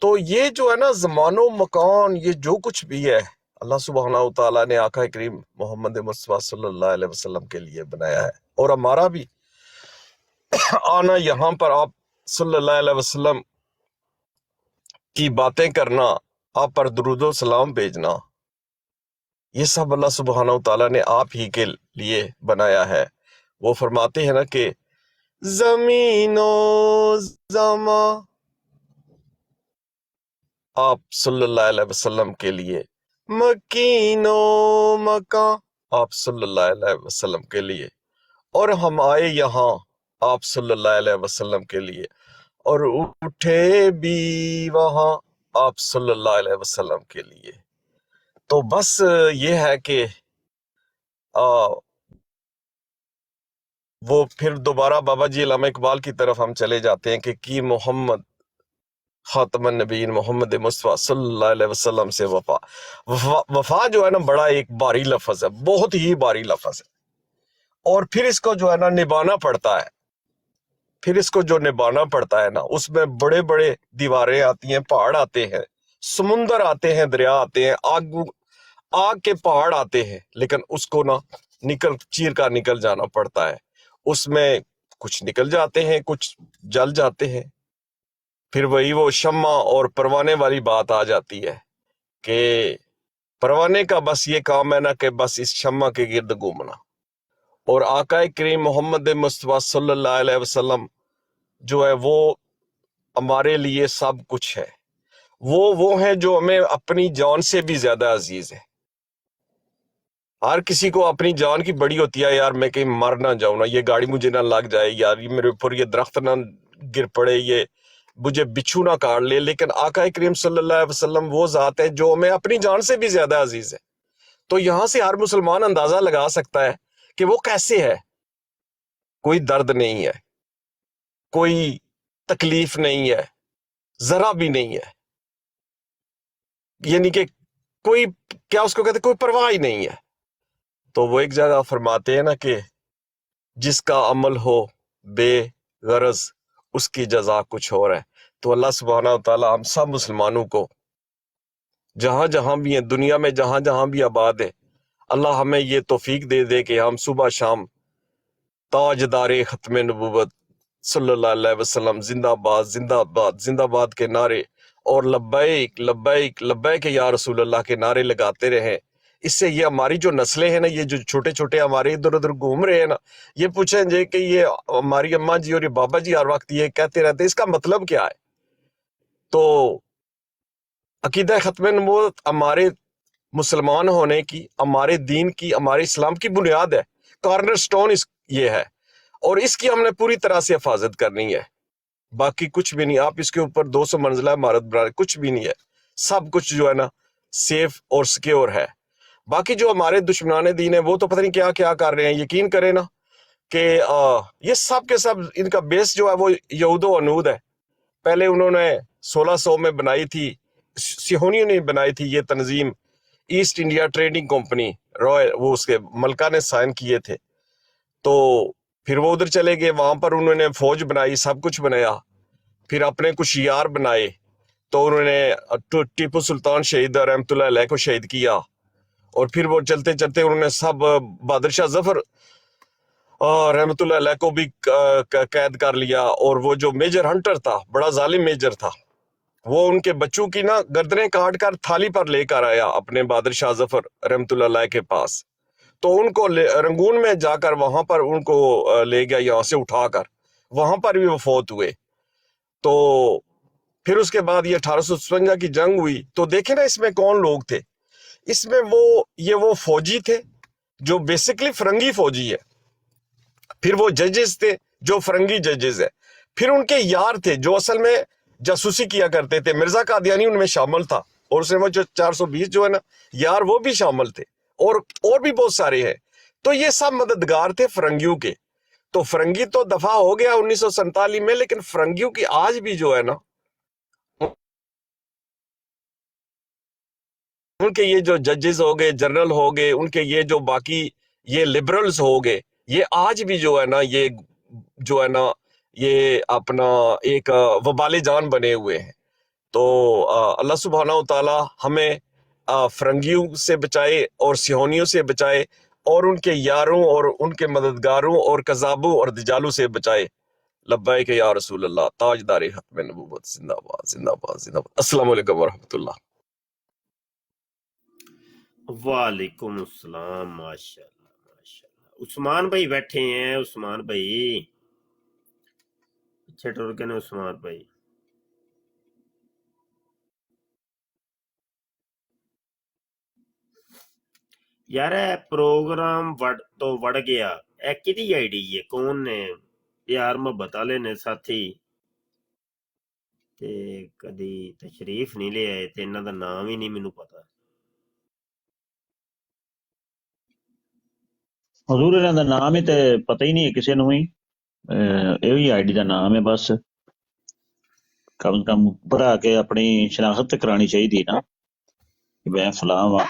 تو یہ جو ہے نا زمان و مکان، یہ جو کچھ بھی ہے اللہ سبحانہ وتعالیٰ نے آقا کریم محمد مصطفیٰ صلی اللہ علیہ وسلم کے لیے بنایا ہے، اور ہمارا بھی آنا یہاں پر آپ صلی اللہ علیہ وسلم کی باتیں کرنا، آپ پر درود و سلام بھیجنا، یہ سب اللہ سبحانہ وتعالیٰ نے آپ ہی کے لیے بنایا ہے۔ وہ فرماتے ہیں نا کہ زمین و زمان آپ صلی اللہ علیہ وسلم کے لیے، مکین و مکان آپ صلی اللہ علیہ وسلم کے لیے، اور ہم آئے یہاں آپ صلی اللہ علیہ وسلم کے لیے، اور اٹھے بھی وہاں آپ صلی اللہ علیہ وسلم کے لیے۔ تو بس یہ ہے کہ وہ پھر دوبارہ بابا جی علامہ اقبال کی طرف ہم چلے جاتے ہیں کہ کی محمد خاتم النبیین محمد مصطفیٰ صلی اللہ علیہ وسلم سے وفا جو ہے نا بڑا ایک باری لفظ ہے، بہت ہی باری لفظ ہے، اور پھر اس کو جو ہے نا نبھانا پڑتا ہے، پھر اس کو جو نبھانا پڑتا ہے نا اس میں بڑے بڑے دیواریں آتی ہیں، پہاڑ آتے ہیں، سمندر آتے ہیں، دریا آتے ہیں، آگ کے پہاڑ آتے ہیں، لیکن اس کو نا چیر کا نکل جانا پڑتا ہے، اس میں کچھ نکل جاتے ہیں، کچھ جل جاتے ہیں، پھر وہی وہ شمع اور پروانے والی بات آ جاتی ہے کہ پروانے کا بس یہ کام ہے نا کہ بس اس شمع کے گرد گھومنا، اور آقا کریم محمد مصطفیٰ صلی اللہ علیہ وسلم جو ہے وہ ہمارے لیے سب کچھ ہے، وہ ہیں جو ہمیں اپنی جان سے بھی زیادہ عزیز ہے۔ ہر کسی کو اپنی جان کی بڑی ہوتی ہے، یار میں کہیں مر نہ جاؤں نا، یہ گاڑی مجھے نہ لگ جائے، یار یہ میرے اوپر یہ درخت نہ گر پڑے، یہ مجھے بچھو نہ کاٹ لے، لیکن آقا کریم صلی اللہ علیہ وسلم وہ ذات ہے جو ہمیں اپنی جان سے بھی زیادہ عزیز ہے۔ تو یہاں سے ہر مسلمان اندازہ لگا سکتا ہے کہ وہ کیسے ہے، کوئی درد نہیں ہے، کوئی تکلیف نہیں ہے، ذرا بھی نہیں ہے، یعنی کہ کوئی کیا اس کو کہتے کوئی پرواہ ہی نہیں ہے. تو وہ ایک جگہ فرماتے ہیں نا کہ جس کا عمل ہو بے غرض اس کی جزا کچھ اور ہے. تو اللہ سبحانہ و تعالی ہم سب مسلمانوں کو جہاں جہاں بھی ہیں دنیا میں، جہاں جہاں بھی آباد ہے، اللہ ہمیں یہ توفیق دے دے کہ ہم صبح شام تاجدار ختم نبوت صلی اللہ علیہ وسلم زندہ باد زندہ باد زندہ باد کے نعرے اور لبیک لبیک لبیک یا رسول اللہ کے نعرے لگاتے رہیں. اس سے یہ ہماری جو نسلیں ہیں نا، یہ جو چھوٹے چھوٹے ہمارے ادھر ادھر گھوم رہے ہیں نا، یہ پوچھیں جی کہ یہ ہماری اماں جی اور یہ بابا جی ہر وقت یہ کہتے رہتے ہیں، اس کا مطلب کیا ہے؟ تو عقیدہ ختم نبوت ہمارے مسلمان ہونے کی، ہمارے دین کی، ہمارے اسلام کی بنیاد ہے، کارنر سٹون یہ ہے، اور اس کی ہم نے پوری طرح سے حفاظت کرنی ہے. باقی کچھ بھی نہیں. آپ اس کے اوپر 200 منزلہ عمارت بنا، کچھ بھی نہیں ہے. سب کچھ جو ہے نا سیف اور سکیور ہے. باقی جو ہمارے دشمنان دین ہیں وہ تو پتہ نہیں کیا کیا کر رہے ہیں. یقین کریں نا کہ یہ سب کے سب ان کا بیس جو ہے وہ یہود و عنود ہے. پہلے انہوں نے 1600 میں بنائی تھی، صہیونیوں نے بنائی تھی یہ تنظیم، ایسٹ انڈیا ٹریڈنگ کمپنی، وہ اس کے ملکہ نے سائن کیے تھے. تو پھر وہ ادھر چلے گئے، وہاں پر انہوں نے فوج بنائی، سب کچھ بنایا. پھر اپنے کچھ یار بنائے، تو انہوں نے ٹیپو سلطان شہید رحمۃ اللہ علیہ کو شہید کیا. اور پھر وہ چلتے چلتے انہوں نے سب بہادر شاہ ظفر رحمۃ اللہ علیہ کو بھی قید کر لیا. اور وہ جو میجر ہنٹر تھا، بڑا ظالم میجر تھا، وہ ان کے بچوں کی نا گردنیں کاٹ کر تھالی پر لے کر آیا اپنے بہادر شاہ ظفر رحمۃ اللہ علیہ کے پاس. تو ان کو رنگون میں جا کر وہاں پر ان کو لے گیا، یہاں سے اٹھا کر، وہاں پر بھی وہ فوت ہوئے. تو پھر اس کے بعد یہ 1857 کی جنگ ہوئی. تو دیکھیں نا اس میں کون لوگ تھے. اس میں وہ فوجی تھے جو بیسیکلی فرنگی فوجی ہے. پھر وہ ججز تھے جو فرنگی ججز ہے. پھر ان کے یار تھے جو اصل میں جاسوسی کیا کرتے تھے. مرزا قادیانی ان میں شامل تھا، اور اس میں وہ جو 420 جو ہے نا یار وہ بھی شامل تھے، اور بھی بہت سارے ہیں. تو یہ سب مددگار تھے فرنگیوں کے. تو فرنگی تو دفاع ہو گیا 1947 میں، لیکن فرنگیوں کی آج بھی جو ہے نا ان کے یہ جو ججز ہو گئے، جنرل ہو گئے، ان کے یہ جو باقی یہ لبرلز ہو گئے، یہ آج بھی جو ہے نا یہ جو ہے نا یہ اپنا ایک وبال جان بنے ہوئے ہیں. تو اللہ سبحانہ و تعالی ہمیں فرنگیوں سے بچائے اور صہیونیوں سے بچائے، اور ان کے یاروں اور ان کے مددگاروں اور کذابوں اور دجالوں سے بچائے. لبیک یا رسول اللہ، تاجدار ختم نبوت، زندہ باد زندہ باد زندہ باد. السلام علیکم ورحمۃ اللہ. وعلیکم السلام. ماشاء اللہ ماشاء اللہ. عثمان بھائی بیٹھے ہیں. عثمان بھائی پیچھے ٹر کے نا. عثمان بھائی یار پروگرام تو وڑ گیا. اے کدی آئی ڈی ہے؟ کون نے یار محبت والے نے ساتھی تے کدی تشریف نہیں لے آئے تے انہاں دا نام ہی نہیں مینوں پتا. حضور انہاں دا نام ہی تے پتہ ہی نہیں ہے کسے نوں ہی. یہ آئی ڈی دا نام ہے. بس کم از کم اوپر آ کے اپنی شناخت تے کرانی چاہیے نا کہ میں فلاں وا.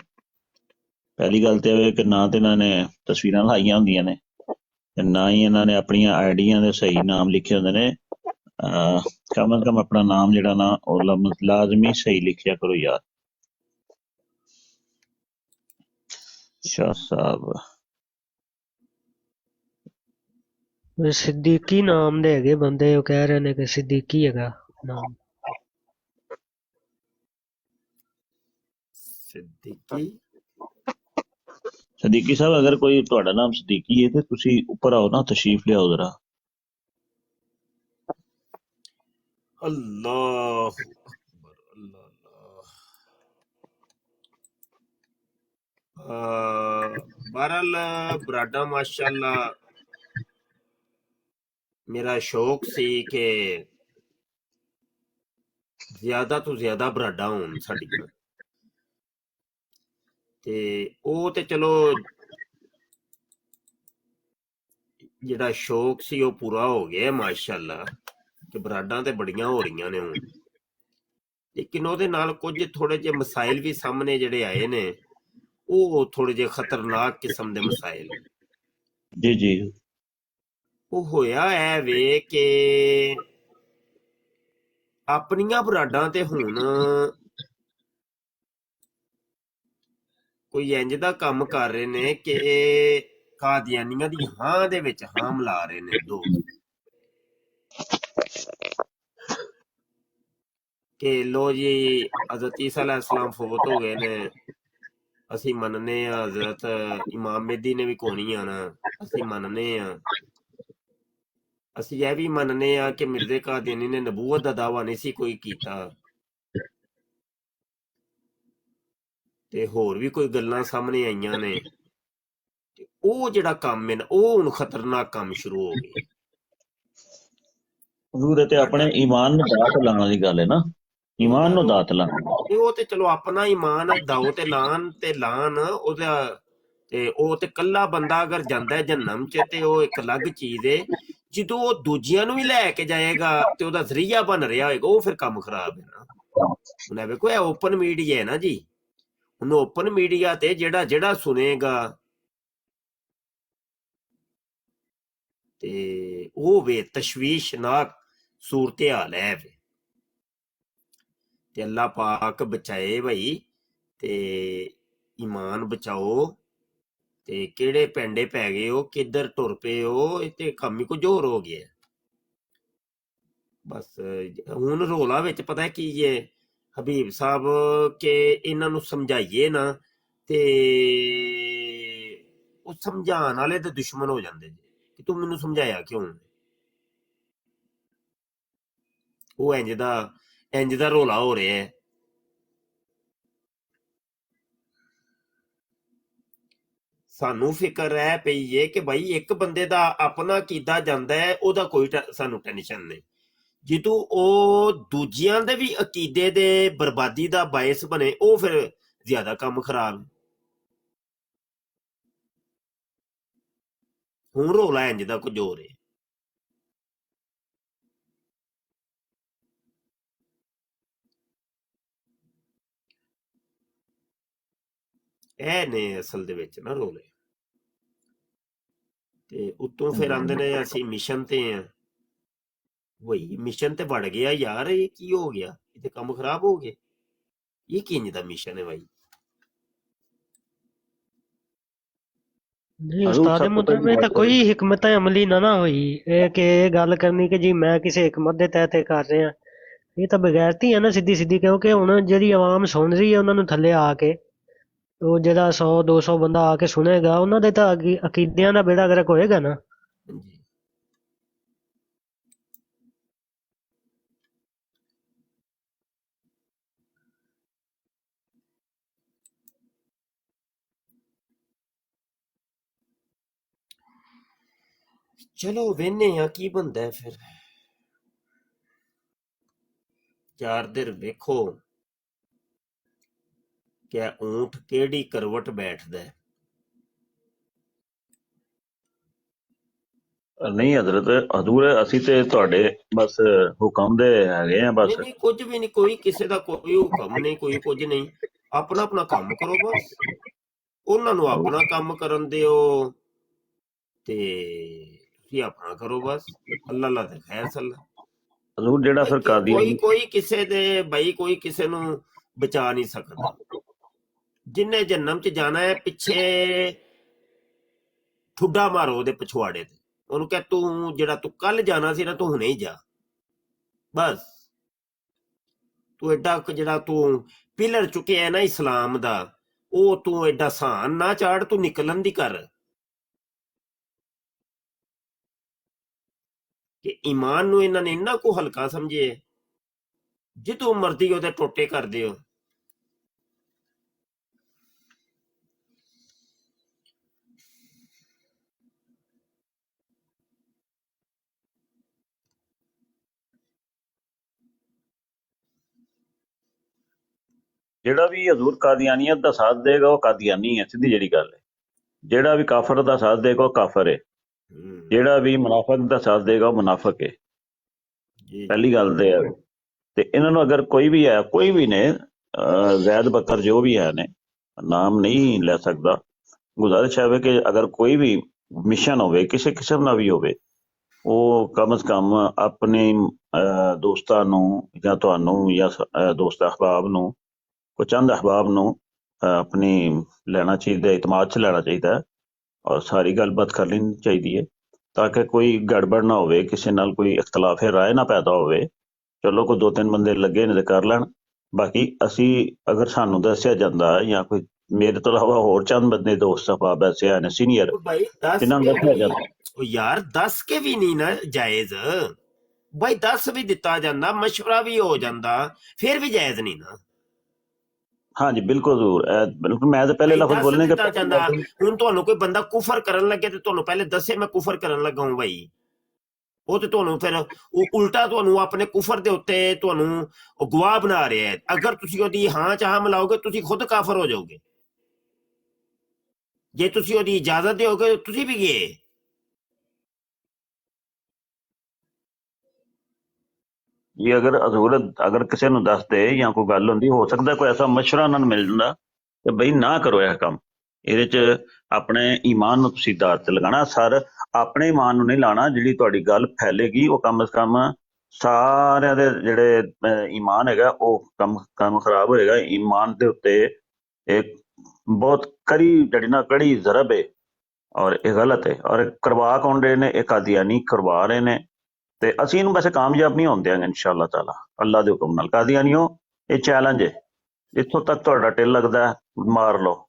پہلی گل تے یہ کہ نہ تے انہاں نے تصویراں لائیاں ہوندیاں نے، نہ ہی انہاں نے اپنی آئیڈیاں دے صحیح نام لکھے ہوندے نے. کم از کم اپنا نام جڑا نا او لازمی صحیح لکھیا کرو یار. شاہ صاحب صدیقی نام دے ਹੈਗੇ ਬੰਦੇ, ਉਹ ਕਹਿ ਰਹੇ ਨੇ ਕਿ ਸਿੱਦੀਕੀ ਹੈਗਾ ਨਾਮ. صدیقی صدیقی صاحب اگر کوئی تہاڈا نام صدیقی ہے تے تسی اوپر آؤ نا، تشریف لیاؤ ذرا. اللہ اکبر اللہ اللہ. بہرحال براڈا ماشاءاللہ میرا شوق سی کہ زیادہ تو زیادہ براڈا ہون ساڈیاں، تے او تے چلو جڑا شوق سی وہ پورا ہو گیا ماشاءاللہ. ਕਿ ਬਰਾਡਾਂ ਤੇ ਬੜੀਆਂ ਹੋ ਰਹੀਆਂ ਨੇ ਹੁਣ, ਲੇਕਿਨ ਉਹਦੇ ਨਾਲ ਕੁਝ ਥੋੜੇ ਜਿਹੇ ਮਸਾਇਲ ਵੀ ਸਾਹਮਣੇ ਜਿਹੜੇ ਆਏ ਨੇ, ਉਹ ਥੋੜੇ ਜਿਹੇ ਖਤਰਨਾਕ ਕਿਸਮ ਦੇ ਮਸਾਇਲ। ਜੀ ਜੀ ਉਹ ਹੋਇਆ ਐ ਵੇ ਕਿ ਆਪਣੀਆਂ ਬਰਾਡਾਂ ਤੇ ਹੁਣ ਕੋਈ ਇੰਜ ਦਾ ਕੰਮ ਕਰ ਰਹੇ ਨੇ ਕਿ ਕਾਦੀਆਨੀਆਂ ਦੀ ਹਾਂ ਦੇ ਵਿੱਚ ਹਾਂ ਮਿਲਾ ਰਹੇ ਨੇ ਦੋਸਤ, ਕਿ ਲੋ ਜੀ ਹਜ਼ਰਤ ਈਸਾ ਅਲੈਹਿਸਲਾਮ ਫੌਤ ਹੋ ਗਏ ਨੇ, ਅਸੀਂ ਮੰਨਨੇ ਆ ਹਜ਼ਰਤ ਇਮਾਮ ਮਹਿਦੀ ਨੇ ਵੀ ਕੋਣੀ ਆਣਾ, ਅਸੀਂ ਮੰਨਨੇ ਆ, ਅਸੀਂ ਇਹ ਵੀ ਮੰਨਨੇ ਆ ਕਿ ਮਿਰਜ਼ੇ ਕਾਦੀਆਨੀ ਨੇ ਨਬੂਵਤ ਦਾ ਦਾਵਾ ਨਹੀਂ ਸੀ ਕੋਈ ਕੀਤਾ, ਤੇ ਹੋਰ ਵੀ ਕੋਈ ਗੱਲਾਂ ਸਾਹਮਣੇ ਆਈਆਂ ਨੇ। ਤੇ ਉਹ ਜਿਹੜਾ ਕੰਮ ਹੈ ਨਾ, ਉਹ ਹੁਣ ਖਤਰਨਾਕ ਕੰਮ ਸ਼ੁਰੂ ਹੋ ਗਿਆ। ਹਜ਼ੂਰ, ਇਹ ਤੇ ਆਪਣੇ ਈਮਾਨ ਨੂੰ ਦਾਤ ਲਾਉਣ ਦੀ ਗੱਲ ਹੈ ਨਾ, ਈਮਾਨ ਨੂੰ ਦਾਤ ਲਾਉਣਾ। ਉਹ ਤੇ ਚਲੋ ਆਪਣਾ ਈਮਾਨ ਦਾਓ ਤੇ ਲਾਣ ਉਹਦਾ, ਤੇ ਉਹ ਤੇ ਕੱਲਾ ਬੰਦਾ ਅਗਰ ਜਾਂਦਾ ਹੈ ਜਹੰਨਮ ਚ ਤੇ ਉਹ ਇੱਕ ਅਲੱਗ ਚੀਜ਼ ਹੈ। ਜਦੋਂ ਉਹ ਦੂਜਿਆਂ ਨੂੰ ਵੀ ਲੈ ਕੇ ਜਾਏਗਾ ਤੇ ਉਹਦਾ ਜ਼ਰੀਆ ਬਣ ਰਿਹਾ ਹੋਏਗਾ, ਉਹ ਫਿਰ ਕੰਮ ਖਰਾਬ ਹੈ ਨਾ। ਹੁਣ ਇਹ ਵੇਖੋ, ਇਹ ਓਪਨ ਮੀਡੀਆ ਹੈ ਨਾ ਜੀ, ਹੁਣ ਓਪਨ ਮੀਡੀਆ ਤੇ ਜਿਹੜਾ ਸੁਣੇਗਾ ਤੇ ਉਹ ਵੇ ਤਸ਼ਵੀਸ਼ਨਾਕ ਸੂਰਤ ਹਾਲ ਹੈ ਵੇ। ਤੇ ਅੱਲਾ ਪਾਕ ਬਚਾਏ ਭਾਈ, ਤੇ ਈਮਾਨ ਬਚਾਓ, ਤੇ ਕਿਹੜੇ ਪੈਂਡੇ ਪੈ ਗਏ ਹੋ, ਕਿੱਧਰ ਟੁਰ ਪਏ ਹੋ, ਇਹ ਤੇ ਕੰਮ ਹੀ ਕੁਝ ਹੋਰ ਹੋ ਗਿਆ। ਬਸ ਹੁਣ ਰੋਲਾ ਵਿੱਚ ਪਤਾ ਕੀ ਹੈ ਹਬੀਬ ਸਾਹਿਬ, ਕਿ ਇਹਨਾਂ ਨੂੰ ਸਮਝਾਈਏ ਨਾ ਤੇ ਉਹ ਸਮਝਾਉਣ ਵਾਲੇ ਤੇ ਦੁਸ਼ਮਣ ਹੋ ਜਾਂਦੇ ਜੀ, ਕਿ ਤੂੰ ਮੈਨੂੰ ਸਮਝਾਇਆ ਕਿਉਂ। ਉਹ ਇੰਜ ਦਾ ਰੋਲਾ ਹੋ ਰਿਹਾ ਹੈ। ਸਾਨੂੰ ਫਿਕਰ ਰਹਿ ਪਈ ਹੈ ਕਿ ਭਾਈ ਇੱਕ ਬੰਦੇ ਦਾ ਆਪਣਾ ਕੀਤਾ ਜਾਂਦਾ ਹੈ, ਉਹਦਾ ਕੋਈ ਸਾਨੂੰ ਟੈਨਸ਼ਨ ਨਹੀਂ, ਜਦੋਂ ਉਹ ਦੂਜਿਆਂ ਦੇ ਵੀ ਅਕੀਦੇ ਦੇ ਬਰਬਾਦੀ ਦਾ ਬਾਇਸ ਬਣੇ, ਉਹ ਫਿਰ ਜ਼ਿਆਦਾ ਕੰਮ ਖਰਾਬ ਹੈ। ਹੁਣ ਰੋਲਾ ਇੰਜ ਦਾ ਕੁਝ ਹੋ ਰਿਹਾ। ਇਹ ਨੇ ਅਸਲ ਦੇ ਵਿੱਚ ਨਾ ਰੋਲੇ। ਤੇ ਉਤੋਂ ਫਿਰ ਆਂਦੇ ਨੇ ਅਸੀਂ ਮਿਸ਼ਨ ਤੇ ਆ। ਵਹੀ ਮਿਸ਼ਨ ਤੇ ਵੜ ਗਿਆ ਯਾਰ, ਇਹ ਕੀ ਹੋ ਗਿਆ, ਇਹ ਤੇ ਕੰਮ ਖਰਾਬ ਹੋ ਗਿਆ। ਇਹ ਕਿੰਜ ਦਾ ਮਿਸ਼ਨ ਹੈ ਭਾਈ? ਨਹੀਂ ਉਸਤਾਦ ਮੁਹਤਰਮ, ਇਹ ਤਾਂ ਕੋਈ ਹਿਕਮਤ ਅਮਲੀ ਨਾ ਹੋਈ, ਇਹ ਕਿ ਇਹ ਗੱਲ ਕਰਨੀ ਕਿ ਜੀ ਮੈਂ ਕਿਸੇ ਹਿਕਮਤ ਦੇ ਤਹਿਤ ਕਰ ਰਿਹਾ, ਇਹ ਤਾਂ ਬਗੈਰਤੀ ਹੈ ਨਾ ਸਿੱਧੀ ਸਿੱਧੀ। ਕਿਉਂਕਿ ਹੁਣ ਜਿਹੜੀ ਆਵਾਮ ਸੁਣ ਰਹੀ ਹੈ, ਉਹਨਾਂ ਨੂੰ ਥੱਲੇ ਆ ਕੇ ਉਹ ਜਿਹੜਾ 100-200 ਬੰਦਾ ਆ ਕੇ ਸੁਣੇਗਾ, ਉਹਨਾਂ ਦੇ ਤਾਂ ਅਕੀਦਿਆਂ ਦਾ ਬੇੜਾ ਗਰਕ ਹੋਏਗਾ ਨਾ। ਚਲੋ ਵੇਨੇ ਆ ਕੀ ਬੰਦਾ ਫਿਰ। ਚਾਰ ਦਿਨ ਵੇਖੋ ਕਿ ਊਂਠ ਕਿਹੜੀ ਕਰਵਟ ਬੈਠਦਾ। ਨਹੀਂ ਹਜ਼ਰਤ ਹਜ਼ੂਰ, ਅਸੀਂ ਤੇ ਤੁਹਾਡੇ ਬਸ ਹੁਕਮ ਦੇ ਹੈਗੇ ਆ ਬਸ। ਨਹੀਂ ਕੁਝ ਵੀ ਨਹੀਂ, ਕੋਈ ਕਿਸੇ ਦਾ ਕੋਈ ਹੁਕਮ ਨਹੀਂ, ਕੋਈ ਕੁਝ ਨਹੀਂ, ਆਪਣਾ ਆਪਣਾ ਕੰਮ ਕਰੋ ਬਸ। ਉਹਨਾਂ ਨੂੰ ਆਪਣਾ ਕੰਮ ਕਰਨ ਦਿਓ ਤੇ ਤੁਸੀਂ ਆਪਣਾ ਕਰੋ ਬਸ। ਅੱਲਾ ਤੇ ਖੈਰ ਸੱਲਾ। ਹਜ਼ੂਰ ਜਿਹੜਾ ਫਿਰ ਕਾਦੀਆਨੀ, ਕੋਈ ਕਿਸੇ ਦੇ ਭਾਈ ਕੋਈ ਕਿਸੇ ਨੂੰ ਬਚਾ ਨਹੀਂ ਸਕਦਾ। ਜਿੰਨੇ ਜਹੰਨਮ ਚ ਜਾਣਾ ਹੈ, ਪਿੱਛੇ ਠੁੱਡਾ ਮਾਰੋ ਉਹਦੇ ਪਿਛਵਾੜੇ ਤੇ, ਉਹਨੂੰ ਕਹਿ ਤੂੰ ਜਿਹੜਾ ਤੂੰ ਕੱਲ ਜਾਣਾ ਸੀ ਨਾ, ਤੂੰ ਹੁਣੇ ਹੀ ਜਾ ਬਸ। ਤੂੰ ਐਡਾ ਜਿਹੜਾ ਤੂੰ ਪਿਲਰ ਚੁੱਕਿਆ ਨਾ ਇਸਲਾਮ ਦਾ, ਉਹ ਤੂੰ ਐਡਾ ਸਾਨ ਨਾ ਚਾੜ, ਤੂੰ ਨਿਕਲਣ ਦੀ ਕਰ। ਕਿ ਈਮਾਨ ਨੂੰ ਇਹਨਾਂ ਨੇ ਇੰਨਾ ਕੁ ਹਲਕਾ ਸਮਝੇ, ਜਿੱਦੋਂ ਮਰਦੀ ਉਹਦੇ ਟੋਟੇ ਕਰ ਦਿਓ। ਜਿਹੜਾ ਵੀ ਹਜ਼ੂਰ ਕਾਦੀਆਨੀਅਤ ਦਾ ਸਾਥ ਦੇਗਾ ਉਹ ਕਾਦੀਆਨੀ ਹੈ, ਸਿੱਧੀ ਜਿਹੜੀ ਗੱਲ ਹੈ। ਜਿਹੜਾ ਵੀ ਕਾਫਰ ਦਾ ਸਾਥ ਦੇਗਾ ਉਹ ਕਾਫਰ ਹੈ, ਜਿਹੜਾ ਵੀ ਮੁਨਾਫਿਕ ਦਾ ਸਾਥ ਦੇਗਾ ਉਹ ਮੁਨਾਫਿਕ ਹੈ। ਜੀ ਪਹਿਲੀ ਗੱਲ ਤੇ ਹੈ। ਤੇ ਇਹਨਾਂ ਨੂੰ ਅਗਰ ਕੋਈ ਵੀ ਨੇ ਜ਼ੈਦ ਬਕਰ ਜੋ ਵੀ ਹੈ ਨੇ, ਨਾਮ ਨਹੀਂ ਲੈ ਸਕਦਾ, ਗੁਜ਼ਾਰਿਸ਼ ਹੈ ਕਿ ਅਗਰ ਕੋਈ ਵੀ ਮਿਸ਼ਨ ਹੋਵੇ ਕਿਸੇ ਕਿਸਮ ਦਾ ਵੀ ਹੋਵੇ, ਉਹ ਕਮ ਸੇ ਕਮ ਆਪਣੇ ਦੋਸਤਾਂ ਨੂੰ ਜਾਂ ਤੁਹਾਨੂੰ ਜਾਂ ਦੋਸਤ ਅਹਿਬਾਬ ਨੂੰ, ਕੋਈ ਚੰਦ ਅਹਿਬਾਬ ਨੂੰ ਆਪਣੀ ਲੈਣਾ ਚਾਹੀਦਾ, ਇਤਮਾਦ 'ਚ ਲੈਣਾ ਚਾਹੀਦਾ ਹੈ ਔਰ ਸਾਰੀ ਗੱਲਬਾਤ ਕਰ ਲੈਣੀ ਚਾਹੀਦੀ ਹੈ ਤਾਂ ਕਿ ਕੋਈ ਗੜਬੜ ਨਾ ਹੋਵੇ, ਕਿਸੇ ਨਾਲ ਕੋਈ ਇਖਤਲਾਫ ਰਾਏ ਨਾ ਪੈਦਾ ਹੋਵੇ। ਚਲੋ ਕੋਈ 2-3 ਬੰਦੇ ਲੱਗੇ ਨੇ ਤੇ ਕਰ ਲੈਣ, ਬਾਕੀ ਅਸੀਂ ਅਗਰ ਸਾਨੂੰ ਦੱਸਿਆ ਜਾਂਦਾ ਜਾਂ ਕੋਈ ਮੇਰੇ ਤੋਂ ਇਲਾਵਾ ਹੋਰ ਚੰਦ ਬੰਦੇ ਦੋਸਤ ਅਹਿਬਾਬ ਐਸੇ ਹਨ ਸੀਨੀਅਰ, ਉਹ ਭਾਈ 10 ਜਿਨ੍ਹਾਂ ਨੂੰ ਕੇ ਦੱਸਿਆ ਵੀ, ਜਾਂਦਾ। ਉਹ ਯਾਰ 10 ਕੇ ਵੀ ਨਹੀਂ ਨਾ ਜਾਇਜ਼ ਭਾਈ, 10 ਵੀ ਦਿੱਤਾ ਜਾਂਦਾ, ਮਸ਼ਵਰਾ ਵੀ ਹੋ ਜਾਂਦਾ, ਫਿਰ ਵੀ ਜਾਇਜ਼ ਨਹੀਂ ਨਾ ਹਾਂਜੀ ਬਿਲਕੁਲ ਜ਼ਰੂਰ, ਬਿਲਕੁਲ ਮੈਂ ਤਾਂ ਪਹਿਲੇ ਭਾਈ। ਲਫ਼ਜ਼ 10 ਬੋਲਣੇ ਕਿ ਦਿੱਤਾ ਜਾਂਦਾ, ਹੁਣ ਤੁਹਾਨੂੰ ਕੋਈ ਬੰਦਾ ਕੁਫਰ ਕਰਨ ਲੱਗੇ ਤੇ ਤੁਹਾਨੂੰ ਪਹਿਲੇ ਦੱਸੇ ਮੈਂ ਕੁਫਰ ਕਰਨ ਲੱਗਾ ਹੂੰ ਭਾਈ, ਉਹ ਤੇ ਤੁਹਾਨੂੰ ਫਿਰ ਉਹ ਉਲਟਾ ਤੁਹਾਨੂੰ ਆਪਣੇ ਕੁਫਰ ਦੇ ਉੱਤੇ ਤੁਹਾਨੂੰ ਉਹ ਗਵਾਹ ਬਣਾ ਰਿਹਾ ਹੈ। ਅਗਰ ਤੁਸੀਂ ਉਹਦੀ ਹਾਂ ਚਾਹ ਮਿਲਾਓਗੇ ਤੁਸੀਂ ਖੁਦ ਕਾਫਰ ਹੋ ਜਾਓਗੇ, ਜੇ ਤੁਸੀਂ ਉਹਦੀ ਇਜਾਜ਼ਤ ਦਿਓਗੇ ਤੁਸੀਂ ਵੀ ਗਏ। ਜੀ ਅਗਰ ਹਜ਼ੂਰ ਅਗਰ ਕਿਸੇ ਨੂੰ ਦੱਸਦੇ ਜਾਂ ਕੋਈ ਗੱਲ ਹੁੰਦੀ, ਹੋ ਸਕਦਾ ਕੋਈ ਐਸਾ ਮਸ਼ਵਰਾ ਉਹਨਾਂ ਨੂੰ ਮਿਲ ਜਾਂਦਾ ਕਿ ਬਈ ਨਾ ਕਰੋ ਇਹ ਕੰਮ, ਇਹਦੇ 'ਚ ਆਪਣੇ ਈਮਾਨ ਨੂੰ ਤੁਸੀਂ ਦਾਅ ਤੇ ਲਗਾਉਣਾ, ਸਰ ਆਪਣੇ ਈਮਾਨ ਨੂੰ ਨਹੀਂ ਲਾਉਣਾ। ਜਿਹੜੀ ਤੁਹਾਡੀ ਗੱਲ ਫੈਲੇਗੀ ਉਹ ਕਮ ਸੇ ਕਮ ਸਾਰਿਆਂ ਦੇ ਜਿਹੜੇ ਈਮਾਨ ਹੈਗਾ ਉਹ ਕੰਮ ਖਰਾਬ ਹੋਏਗਾ। ਈਮਾਨ ਦੇ ਉੱਤੇ ਇੱਕ ਬਹੁਤ ਕੜੀ ਜ਼ਰਬ ਹੈ ਔਰ ਇਹ ਗਲਤ ਹੈ, ਔਰ ਕਰਵਾ ਕੌਣ ਰਹੇ ਨੇ, ਇਹ ਕਾਦੀਆਨੀ ਕਰਵਾ ਰਹੇ ਨੇ ਤੇ ਅਸੀਂ ਇਹਨੂੰ ਵੈਸੇ ਕਾਮਯਾਬ ਨਹੀਂ ਹੋਣ ਦਿਆਂਗੇ ਇਨਸ਼ਾਅੱਲਾ ਤਾਲਾ, ਅੱਲਾ ਦੇ ਹੁਕਮ ਨਾਲ। ਕਾਦੀਆਨੀਓ ਇਹ ਚੈਲੰਜ ਹੈ, ਜਿੱਥੋਂ ਤੱਕ ਤੁਹਾਡਾ ਟਿਲ ਲੱਗਦਾ ਮਾਰ ਲਓ,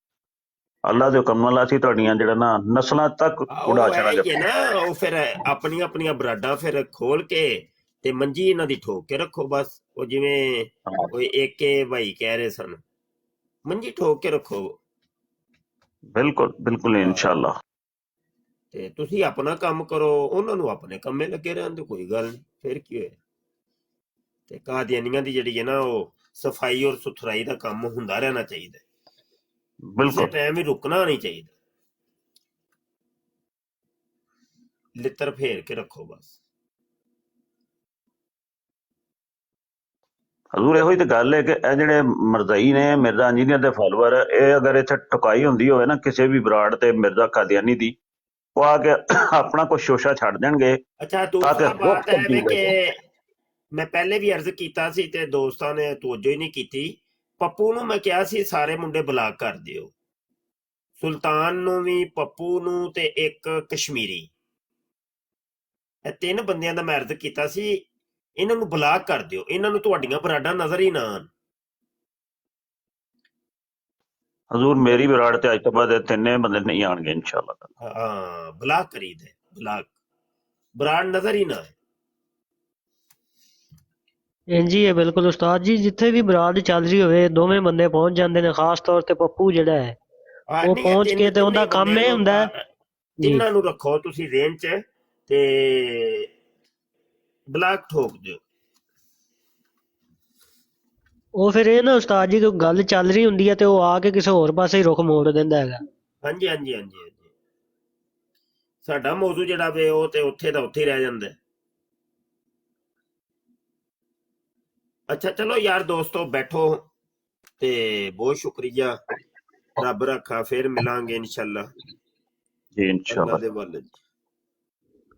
ਅੱਲਾ ਦੇ ਹੁਕਮ ਨਾਲ ਅਸੀਂ ਤੁਹਾਡੀਆਂ ਜਿਹੜਾ ਨਾ ਨਸਲਾਂ ਤੱਕ ਉਡਾ ਉਹ ਛੱਡਾਂਗੇ। ਹੈ ਨਾ, ਉਹ ਫਿਰ ਆਪਣੀਆਂ ਆਪਣੀਆਂ ਬਰਾਡਾਂ ਫਿਰ ਖੋਲ ਕੇ ਤੇ ਮੰਜੀ ਇਹਨਾਂ ਦੀ ਠੋਕ ਕੇ ਰੱਖੋ ਬਸ। ਉਹ ਜਿਵੇਂ ਕੋਈ ਏਕੇ ਭਾਈ ਕਹਿ ਰਹੇ ਸਨ, ਮੰਜੀ ਠੋਕ ਕੇ ਰੱਖੋ। ਬਿਲਕੁਲ ਇਨਸ਼ਾਅੱਲਾ। ਤੇ ਤੁਸੀਂ ਆਪਣਾ ਕੰਮ ਕਰੋ, ਉਹਨਾਂ ਨੂੰ ਆਪਣੇ ਕੰਮੇ ਲੱਗੇ ਰਹਿਣ ਤੇ ਕੋਈ ਗੱਲ ਨਹੀਂ, ਫਿਰ ਕੀ ਹੋਇਆ। ਤੇ ਕਾਦੀਆਨੀਆਂ ਦੀ ਜਿਹੜੀ ਹੈ ਨਾ ਉਹ ਸਫਾਈ ਔਰ ਸੁਥਰਾਈ ਦਾ ਕੰਮ ਹੁੰਦਾ ਰਹਿਣਾ ਚਾਹੀਦਾ, ਕਿਸੇ ਟਾਈਮ ਵੀ ਰੁਕਣਾ ਨਹੀਂ ਚਾਹੀਦਾ, ਲਿੱਤਰ ਫੇਰ ਕੇ ਰੱਖੋ ਬਸ। ਹਜ਼ੂਰ ਇਹੋ ਹੀ ਤਾਂ ਗੱਲ ਹੈ ਕਿ ਇਹ ਜਿਹੜੇ ਮਰਜ਼ਈ ਨੇ, ਮਿਰਜ਼ਾ ਇੰਜੀਨੀਅਰ ਦੇ ਫਾਲੋਅਰ, ਇਹ ਅਗਰ ਇੱਥੇ ਟੁਕਾਈ ਹੁੰਦੀ ਹੋਵੇ ਨਾ ਕਿਸੇ ਵੀ ਬਰਾੜ ਤੇ ਮਿਰਜ਼ਾ ਕਾਦੀਆਨੀ ਦੀ, ਉਹ ਆ ਕੇ ਆਪਣਾ ਕੁਛ ਸ਼ੋਸ਼ਾ ਛੱਡ ਦੇਣਗੇ। ਅੱਛਾ ਦੂਸਰਾ ਬਾਤ ਹੈ ਵੀ ਕਿ ਮੈਂ ਪਹਿਲੇ ਵੀ ਅਰਜ਼ ਕੀਤਾ ਸੀ ਤੇ ਦੋਸਤਾਂ ਨੇ ਤਵੱਜੋ ਹੀ ਨਹੀਂ ਕੀਤੀ। ਪੱਪੂ ਨੂੰ ਮੈਂ ਕਿਹਾ ਸੀ ਸਾਰੇ ਮੁੰਡੇ ਬਲਾਕ ਕਰ ਦਿਓ, ਸੁਲਤਾਨ ਨੂੰ ਵੀ, ਪੱਪੂ ਨੂੰ ਤੇ ਇੱਕ ਕਸ਼ਮੀਰੀ, ਇਹ 3 ਬੰਦਿਆਂ ਦਾ ਮੈਂ ਅਰਜ਼ ਕੀਤਾ ਸੀ ਇਹਨਾਂ ਨੂੰ ਬਲਾਕ ਕਰ ਦਿਓ, ਇਹਨਾਂ ਨੂੰ ਤੁਹਾਡੀਆਂ ਬਰਾਡਾਂ ਨਜ਼ਰ ਹੀ ਨਾ ਆਉਣ। ਹਜ਼ੂਰ ਮੇਰੀ ਬਰਾੜ ਤੇ ਅੱਜ ਤੋਂ ਬਾਅਦ 3 ਬੰਦੇ ਨਹੀਂ ਆਣਗੇ ਇਨਸ਼ਾਅੱਲਾ। ਹਾਂ ਬਲਾਕ ਕਰੀਦੇ, ਬਲਾਕ ਬਰਾੜ ਨਜ਼ਰ ਹੀ ਨਾ ਆਏ। ਇੰਜੀ ਹੈ ਬਿਲਕੁਲ ਉਸਤਾਦ ਜੀ, ਜਿੱਥੇ ਵੀ ਬਰਾਤ ਚੱਲ ਰਹੀ ਹੋਵੇ ਦੋਵੇਂ ਬੰਦੇ ਪਹੁੰਚ ਜਾਂਦੇ ਨੇ, ਖਾਸ ਤੌਰ ਤੇ ਪੱਪੂ ਜਿਹੜਾ ਹੈ ਉਹ ਪਹੁੰਚ ਕੇ ਤੇ ਉਹਦਾ ਕੰਮ ਇਹ ਹੁੰਦਾ ਹੈ। ਤਿੰਨਾਂ ਨੂੰ ਰੱਖੋ ਤੁਸੀਂ ਰੇਂਜ 'ਚ ਤੇ ਬਲਾਕ ਠੋਕ ਦਿਓ। ਉਹ ਫਿਰ ਇਹ ਨਾ ਉਸਤਾਦ ਜੀ, ਕੋਈ ਗੱਲ ਚੱਲ ਰਹੀ ਹੁੰਦੀ ਹੈ ਤੇ ਉਹ ਆ ਕੇ ਕਿਸੇ ਹੋਰ ਪਾਸੇ ਹੀ ਰੁਖ ਮੋੜ ਦਿੰਦਾ ਹੈਗਾ। ਹਾਂਜੀ ਹਾਂਜੀ ਹਾਂਜੀ ਹਾਂਜੀ, ਸਾਡਾ ਮੌਜੂ ਜਿਹੜਾ ਵੇ ਉਹ ਤੇ ਉੱਥੇ ਦਾ ਉੱਥੇ ਹੀ ਰਹਿ ਜਾਂਦਾ। ਅੱਛਾ ਚਲੋ ਯਾਰ ਦੋਸਤੋ ਬੈਠੋ ਤੇ ਬਹੁਤ ਸ਼ੁਕਰੀਆ, ਰੱਬ ਰੱਖਾ, ਫਿਰ ਮਿਲਾਂਗੇ ਇਨਸ਼ਾਅੱਲਾ ਜੀ ਇਨਸ਼ਾਅੱਲਾ। ਅੱਲਾ ਦੇ ਵੱਲ।